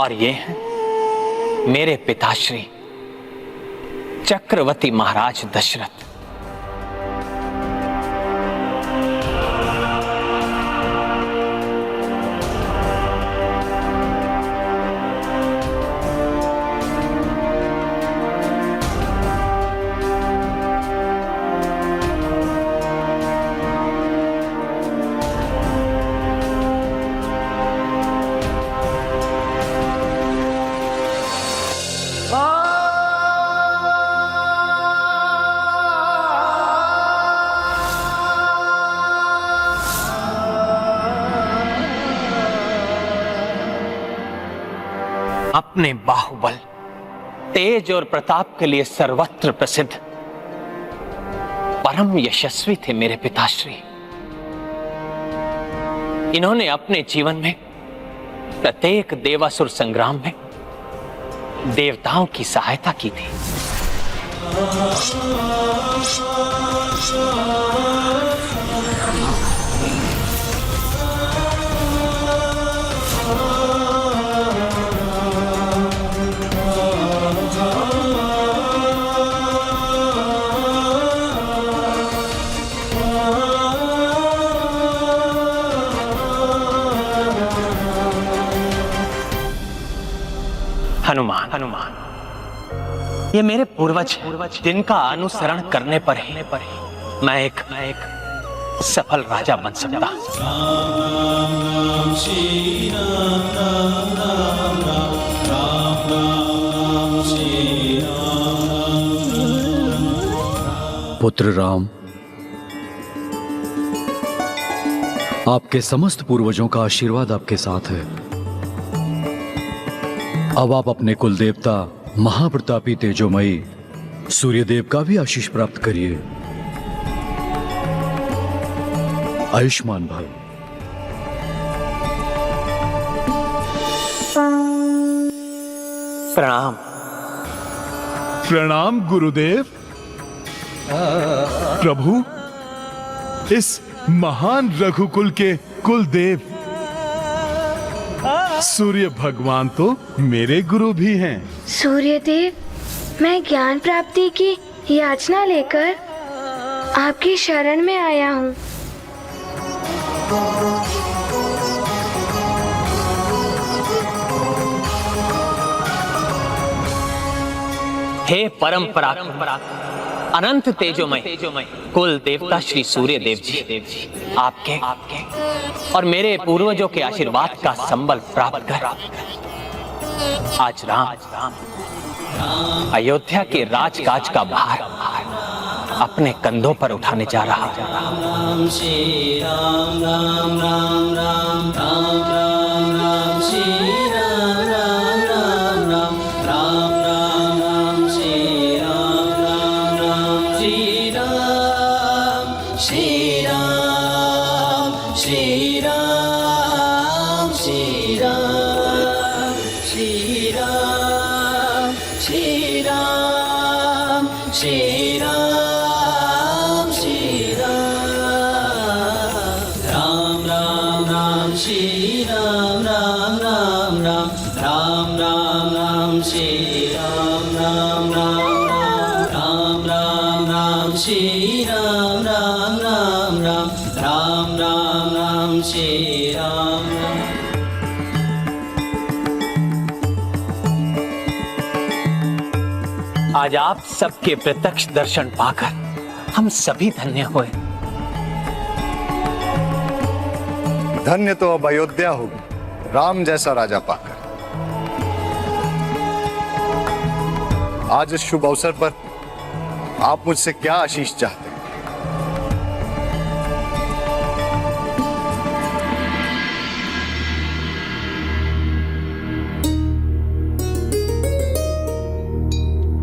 और ये हैं मेरे पिताश्री चक्रवर्ती महाराज दशरथ। अपने बाहुबल, तेज और प्रताप के लिए सर्वत्र प्रसिद्ध परम यशस्वी थे मेरे पिताश्री। इन्होंने अपने जीवन में प्रत्येक देवासुर संग्राम में देवताओं की सहायता की थी। हनुमान, ये मेरे पूर्वज जिनका अनुसरण करने पर ही मैं एक सफल राजा बन सकता। पुत्र राम, आपके समस्त पूर्वजों का आशीर्वाद आपके साथ है। अब आप अपने कुल देवता महाप्रतापी तेजोमयी सूर्यदेव का भी आशीष प्राप्त करिए। आयुष्मान भव। प्रणाम। प्रणाम गुरुदेव। प्रभु, इस महान रघुकुल के कुलदेव सूर्य भगवान तो मेरे गुरु भी हैं। सूर्यदेव, मैं ज्ञान प्राप्ति की याचना लेकर आपकी शरण में आया हूँ। हे परम पराक्रम अनंत तेजोमय कुल देवता श्री सूर्य देव जी, आपके और मेरे पूर्वजों के आशीर्वाद का संबल प्राप्त कर आज राम अयोध्या के राजकाज का भार अपने कंधों पर उठाने जा रहा है। श्री राम राम राम राम राम राम राम श्री राम राम राम राम राम राम राम श्री राम राम राम श्री राम श्री राम श्री राम श्री राम श्री राम श्री राम श्री राम श्री राम श्री राम राम राम राम राम राम राम श्री राम राम राम राम राम राम श्री राम राम राम राम राम राम राम श्री राम राम। आज आप सबके प्रत्यक्ष दर्शन पाकर हम सभी धन्य हुए। धन्य तो अब अयोध्या होगी राम जैसा राजा पाकर। आज इस शुभ अवसर पर आप मुझसे क्या आशीष चाहते हैं?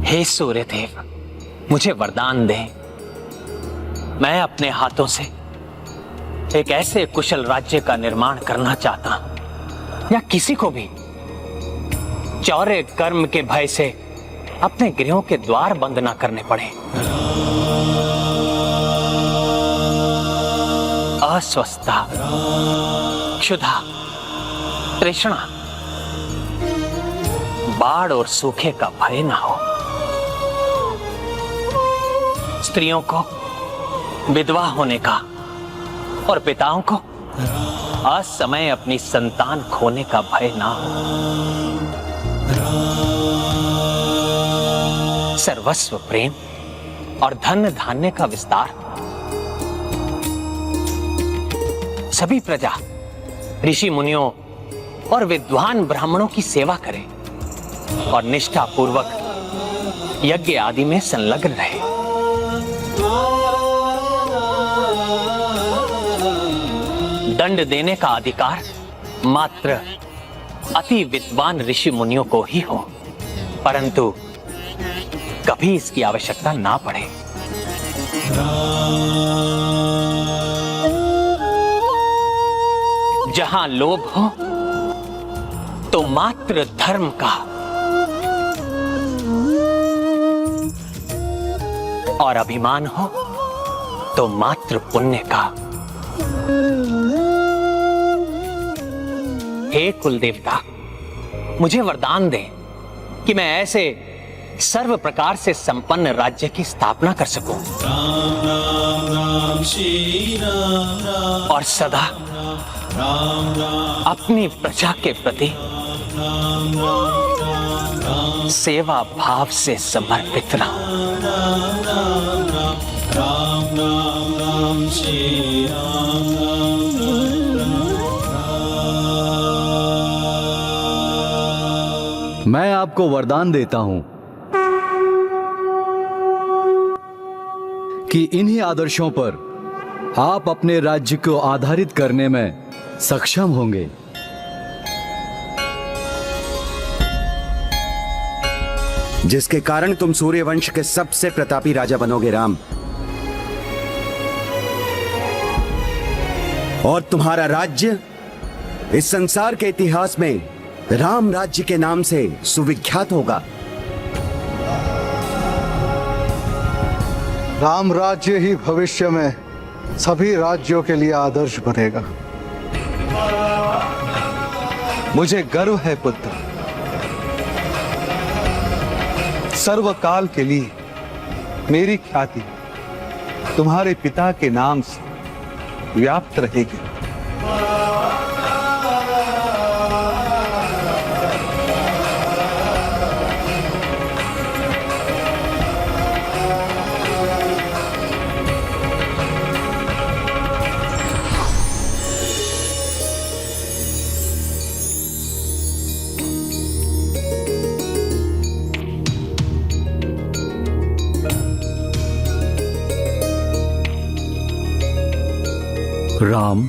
हे सूर्यदेव, मुझे वरदान दें। मैं अपने हाथों से एक ऐसे कुशल राज्य का निर्माण करना चाहता हूं, या किसी को भी चौरे कर्म के भय से अपने गृहों के द्वार बंद ना करने पड़े। अस्वस्थता, क्षुधा, तृष्णा, बाढ़ और सूखे का भय ना हो। स्त्रियों को विधवा होने का और पिताओं को असमय अपनी संतान खोने का भय ना हो। सर्वस्व प्रेम और धन धान्य का विस्तार। सभी प्रजा ऋषि मुनियों और विद्वान ब्राह्मणों की सेवा करें और निष्ठा पूर्वक यज्ञ आदि में संलग्न रहे। दंड देने का अधिकार मात्र अति विद्वान ऋषि मुनियों को ही हो, परंतु कभी इसकी आवश्यकता ना पड़े। जहां लोभ हो तो मात्र धर्म का, और अभिमान हो तो मात्र पुण्य का। हे कुल देवता, मुझे वरदान दें कि मैं ऐसे सर्व प्रकार से संपन्न राज्य की स्थापना कर सकूं राम राम राम श्री राम राम और सदा राम राम अपनी प्रजा के प्रति राम राम राम सेवा भाव से समर्पित रहूं। राम राम राम राम राम श्री राम मैं आपको वरदान देता हूं कि इन्हीं आदर्शों पर आप अपने राज्य को आधारित करने में सक्षम होंगे। जिसके कारण तुम सूर्यवंश के सबसे प्रतापी राजा बनोगे राम, और तुम्हारा राज्य इस संसार के इतिहास में राम राज्य के नाम से सुविख्यात होगा। राम राज्य ही भविष्य में सभी राज्यों के लिए आदर्श बनेगा। मुझे गर्व है पुत्र, सर्वकाल के लिए मेरी ख्याति तुम्हारे पिता के नाम से व्याप्त रहेगी। राम,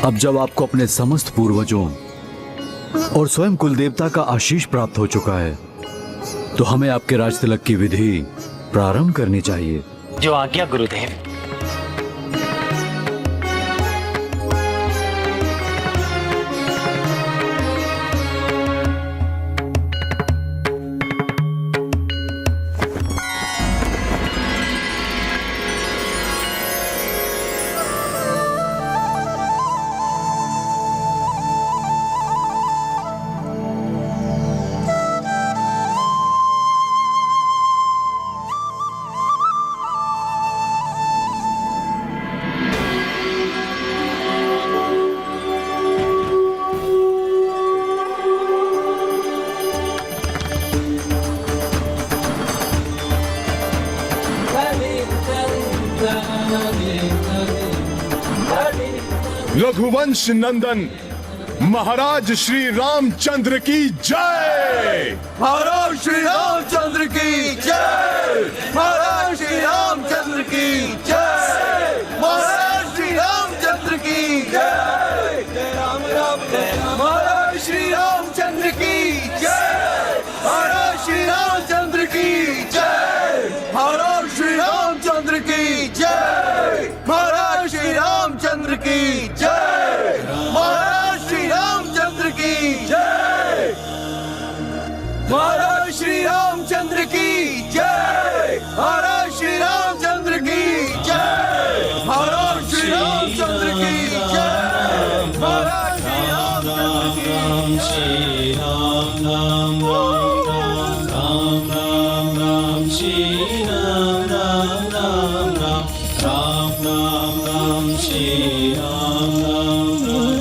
अब जब आपको अपने समस्त पूर्वजों और स्वयं कुलदेवता का आशीष प्राप्त हो चुका है, तो हमें आपके राज तिलक की विधि प्रारंभ करनी चाहिए। जो आज्ञा गुरुदेव। रघुवंश नंदन महाराज श्री रामचंद्र की जय। महाराज श्री रामचंद्र की जय। महाराज श्री रामचंद्र की जय। महाराज श्री रामचंद्र की जय। जय राम राम जय राम। महाराज श्री रामचंद्र की जय। महाराज श्री रामचंद्र की जय। महाराज श्री रामचंद्र की जय। महाराज श्री रामचंद्र की जय। महाराज श्री रामचंद्र की जय। महाराज श्री रामचंद्र की जय। महाराज श्री रामचंद्र की जय। महाराज श्री रामचंद्र की जय। महाराज श्री रामचंद्र की श्री राम राम राम राम राम राम श्री राम राम राम राम राम राम राम श्री राम राम राम।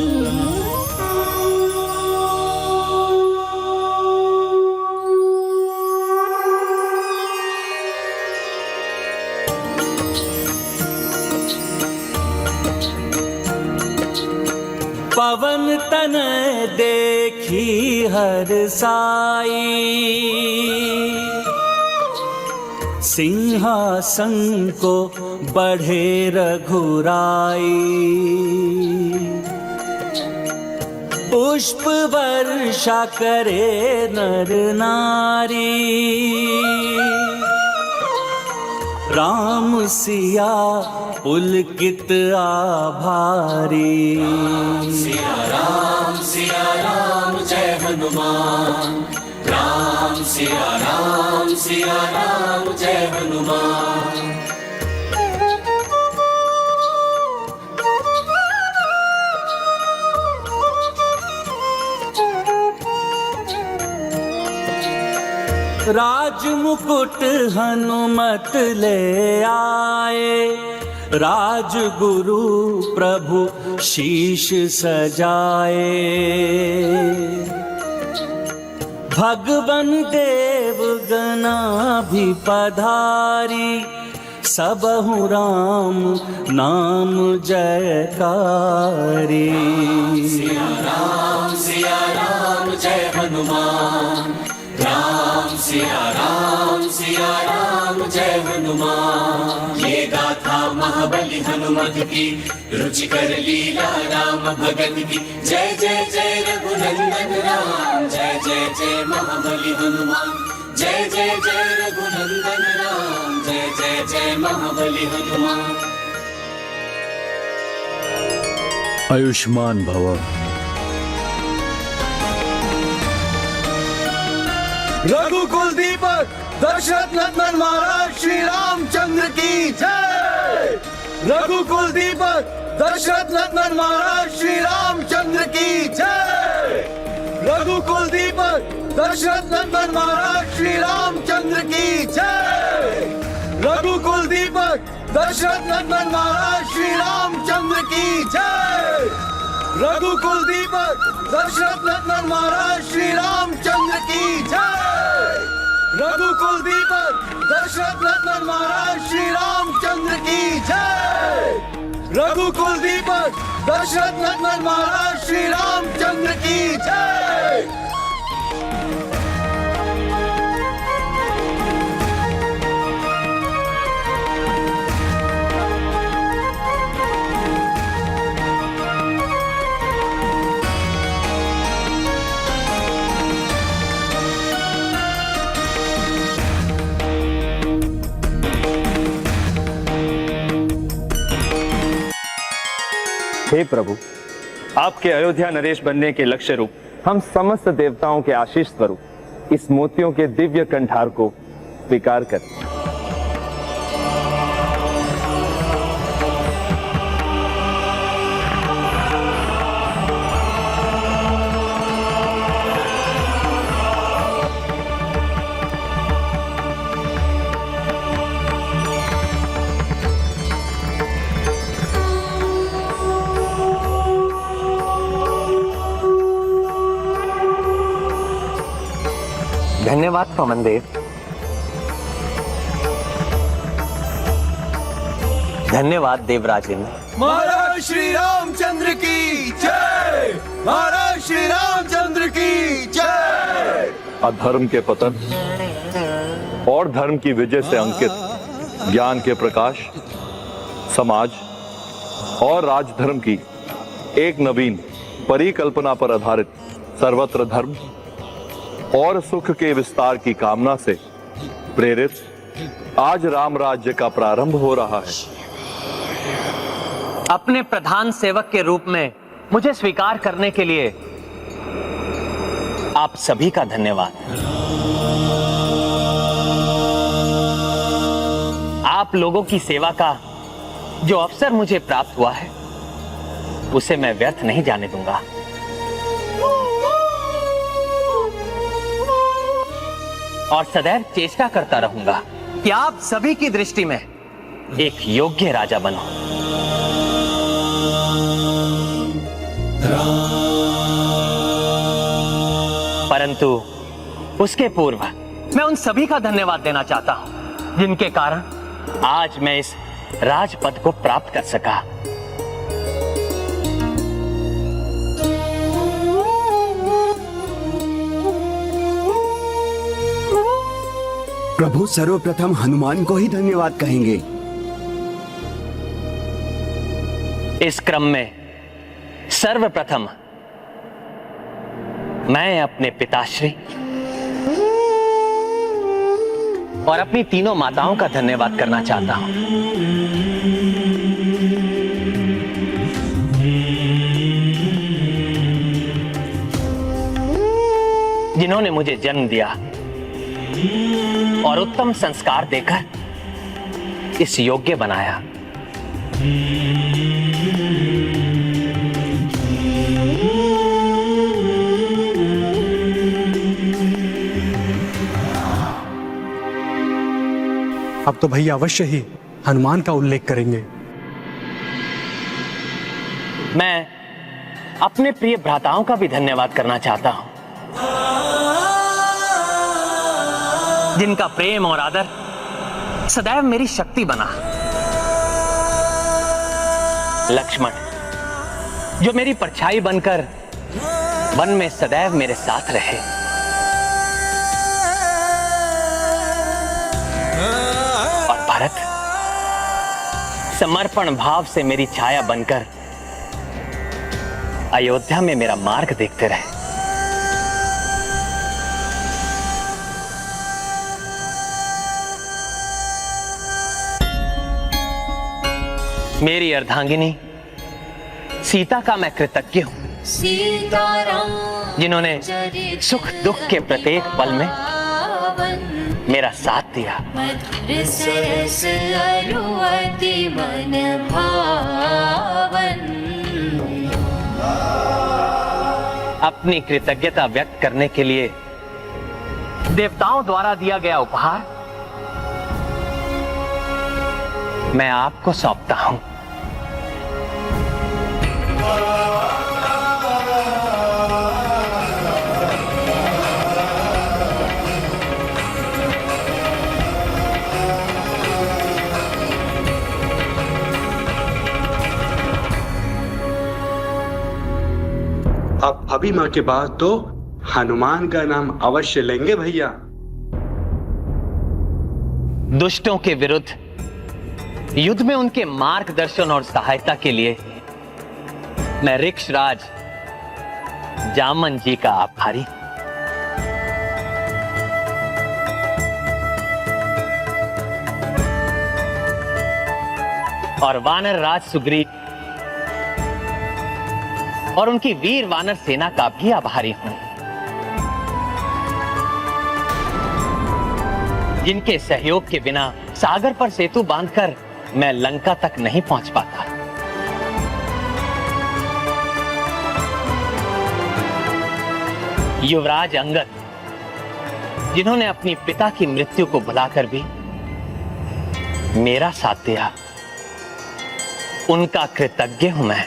पवन तन देखी हर साई, सिंहासन को बढ़े रघुराई। पुष्प वर्षा करे नर नारी, राम सिया पुलकित आभारी। सिया राम जय हनुमान। राम सिया राम जय हनुमान। राज मुकुट हनुमत ले आए, राजगुरु प्रभु शीश सजाए। भगवन देव गना भी पधारी, सबहु राम नाम जयकारी। सिया राम जय हनुमान। राम सिया राम जय हनुमान। ये गाथा महाबली हनुमत की, रुचिकर लीला राम भगत की। जय जय जय रघुनंदन राम। जय जय जय महाबली हनुमान। जय जय जय रघुनंदन राम। जय जय जय महाबली हनुमान। आयुष्मान भव। रघुकुल दीपक दशरथ नंदन महाराज श्री रामचंद्र की जय। रघुकुल दीपक दशरथ नंदन महाराज श्री रामचंद्र की जय। रघुकुल दीपक दशरथ नंदन महाराज श्री रामचंद्र की जय। रघुकुल दीपक दशरथ नंदन महाराज श्री रामचंद्र की जय। रघुकुल दीपक दशरथ नंदन महाराज श्री रामचंद्र की जय। रघुकुल दीपक दशरथ नंदन महाराज श्री रामचंद्र की जय। रघुकुल दीपक दशरथ नंदन महाराज श्री रामचंद्र की जय। हे प्रभु, आपके अयोध्या नरेश बनने के लक्ष्य रूप हम समस्त देवताओं के आशीष स्वरूप इस मोतियों के दिव्य कंठार को स्वीकार करें। धन्यवाद पवन देव। धन्यवाद देवराजेंद्र। महाराज महाराज श्री रामचंद्र की जय, महाराज श्री रामचंद्र की जय। अधर्म के पतन और धर्म की विजय से अंकित ज्ञान के प्रकाश, समाज और राजधर्म की एक नवीन परिकल्पना पर आधारित सर्वत्र धर्म और सुख के विस्तार की कामना से प्रेरित आज राम राज्य का प्रारंभ हो रहा है। अपने प्रधान सेवक के रूप में मुझे स्वीकार करने के लिए आप सभी का धन्यवाद। आप लोगों की सेवा का जो अवसर मुझे प्राप्त हुआ है उसे मैं व्यर्थ नहीं जाने दूंगा। और सदैव चेष्टा करता रहूंगा कि आप सभी की दृष्टि में एक योग्य राजा बनो। परंतु उसके पूर्व मैं उन सभी का धन्यवाद देना चाहता हूं जिनके कारण आज मैं इस राजपद को प्राप्त कर सका। प्रभु सर्वप्रथम हनुमान को ही धन्यवाद कहेंगे। इस क्रम में सर्वप्रथम मैं अपने पिताश्री और अपनी तीनों माताओं का धन्यवाद करना चाहता हूं जिन्होंने मुझे जन्म दिया और उत्तम संस्कार देकर इस योग्य बनाया। अब तो भैया अवश्य ही हनुमान का उल्लेख करेंगे। मैं अपने प्रिय भ्राताओं का भी धन्यवाद करना चाहता हूं जिनका प्रेम और आदर सदैव मेरी शक्ति बना। लक्ष्मण जो मेरी परछाई बनकर वन में सदैव मेरे साथ रहे, और भरत समर्पण भाव से मेरी छाया बनकर अयोध्या में मेरा मार्ग देखते रहे। मेरी अर्धांगिनी सीता का मैं कृतज्ञ हूं जिन्होंने सुख दुख के प्रत्येक पल में मेरा साथ दिया। अपनी कृतज्ञता व्यक्त करने के लिए देवताओं द्वारा दिया गया उपहार मैं आपको सौंपता हूं। अब अभी माँ के बाद तो हनुमान का नाम अवश्य लेंगे भैया। दुष्टों के विरुद्ध युद्ध में उनके मार्गदर्शन और सहायता के लिए मैं ऋक्षराज जामन जी का आभारी। और वानर राज सुग्रीव और उनकी वीर वानर सेना का भी आभारी हूं जिनके सहयोग के बिना सागर पर सेतु बांधकर मैं लंका तक नहीं पहुंच पाता। युवराज अंगद जिन्होंने अपनी पिता की मृत्यु को भुलाकर भी मेरा साथ दिया, उनका कृतज्ञ हूं मैं।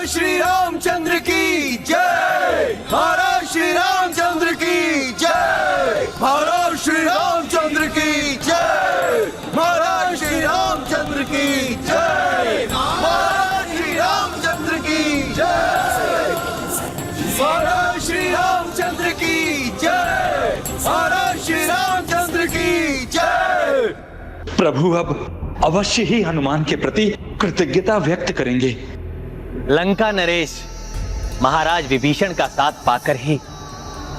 महाराज श्री रामचंद्र की जय। महाराज श्री रामचंद्र की जय। महाराज श्री रामचंद्र की जय। महाराज श्री रामचंद्र की जय। महाराज श्री रामचंद्र की जय। महाराज श्री रामचंद्र की जय। महाराज श्री रामचंद्र की जय। प्रभु अब अवश्य ही हनुमान के प्रति कृतज्ञता व्यक्त करेंगे। लंका नरेश महाराज विभीषण का साथ पाकर ही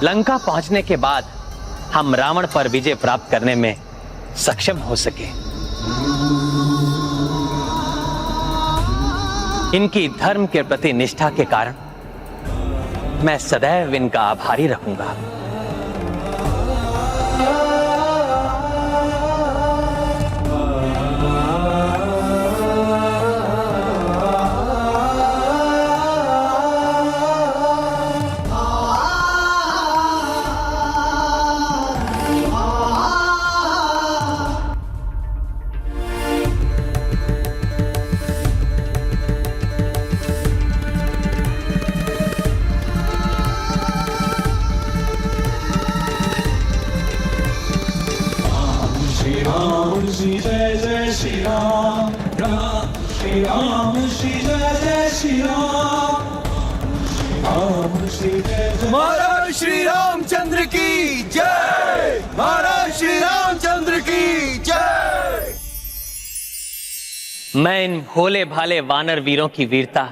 लंका पहुंचने के बाद हम रावण पर विजय प्राप्त करने में सक्षम हो सके। इनकी धर्म के प्रति निष्ठा के कारण मैं सदैव इनका आभारी रहूंगा। जय जय श्री राम। राम श्री राम श्री जय जय श्री राम। राम श्री जय जय। महाराज श्री रामचंद्र की जय। महाराज श्री रामचंद्र की जय। मैं इन भोले भाले वानर वीरों की वीरता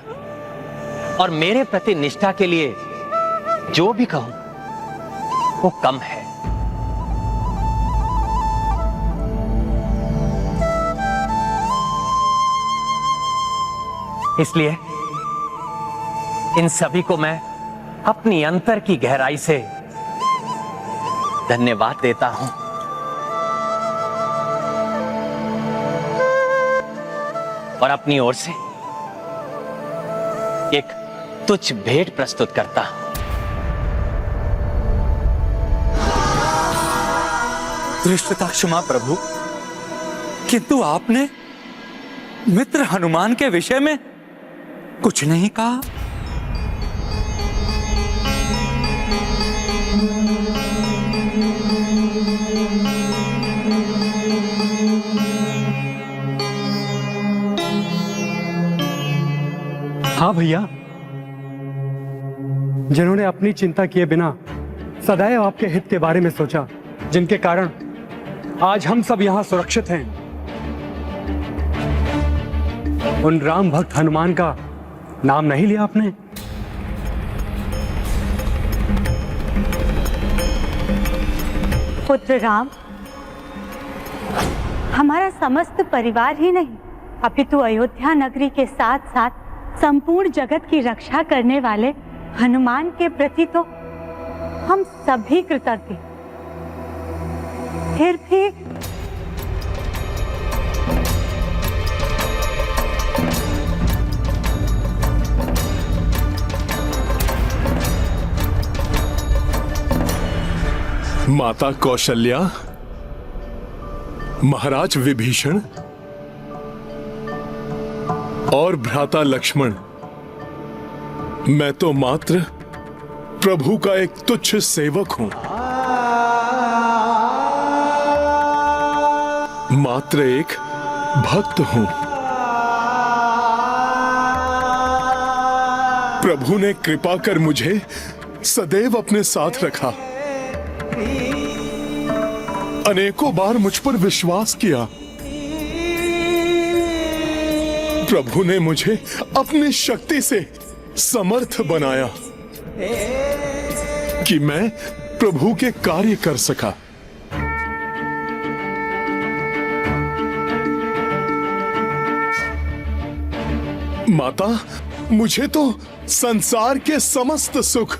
और मेरे प्रति निष्ठा के लिए जो भी कहूं वो कम है। इसलिए इन सभी को मैं अपनी अंतर की गहराई से धन्यवाद देता हूं। और अपनी ओर से एक तुच्छ भेंट प्रस्तुत करता हूं। धृष्टता क्षमा प्रभु, किंतु आपने मित्र हनुमान के विषय में कुछ नहीं कहा। हाँ भैया, जिन्होंने अपनी चिंता किए बिना सदैव आपके हित के बारे में सोचा, जिनके कारण आज हम सब यहां सुरक्षित हैं, उन राम भक्त हनुमान का नाम नहीं लिया आपने? पुत्र राम, हमारा समस्त परिवार ही नहीं अपितु अयोध्या नगरी के साथ साथ संपूर्ण जगत की रक्षा करने वाले हनुमान के प्रति तो हम सभी कृतज्ञ। फिर भी माता कौशल्या, महाराज विभीषण और भ्राता लक्ष्मण, मैं तो मात्र प्रभु का एक तुच्छ सेवक हूं, मात्र एक भक्त हूं। प्रभु ने कृपा कर मुझे सदैव अपने साथ रखा, अनेकों बार मुझ पर विश्वास किया। प्रभु ने मुझे अपनी शक्ति से समर्थ बनाया कि मैं प्रभु के कार्य कर सका। माता, मुझे तो संसार के समस्त सुख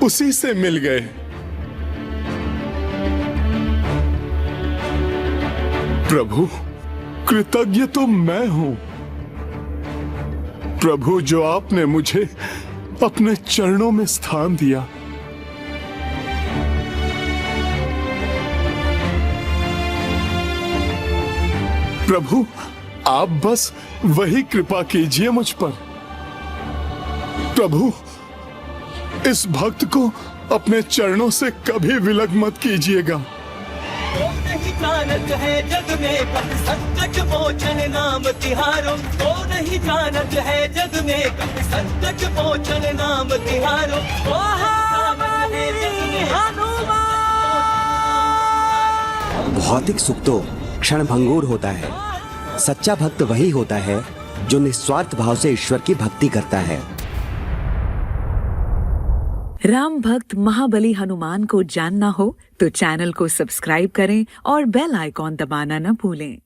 उसी से मिल गए। प्रभु, कृतज्ञ तो मैं हूं। प्रभु, जो आपने मुझे अपने चरणों में स्थान दिया। प्रभु, आप बस वही कृपा कीजिए मुझ पर प्रभु, इस भक्त को अपने चरणों से कभी विलग मत कीजिएगा। नहीं जानत है जग में कब संकट मोचन नाम तिहारो, वो नहीं जानत है जग में कब संकट मोचन नाम तिहारो। वो भौतिक सुख तो क्षण भंगुर होता है। सच्चा भक्त वही होता है जो निस्वार्थ भाव से ईश्वर की भक्ति करता है। राम भक्त महाबली हनुमान को जानना हो तो चैनल को सब्सक्राइब करें और बेल आइकॉन दबाना न भूलें।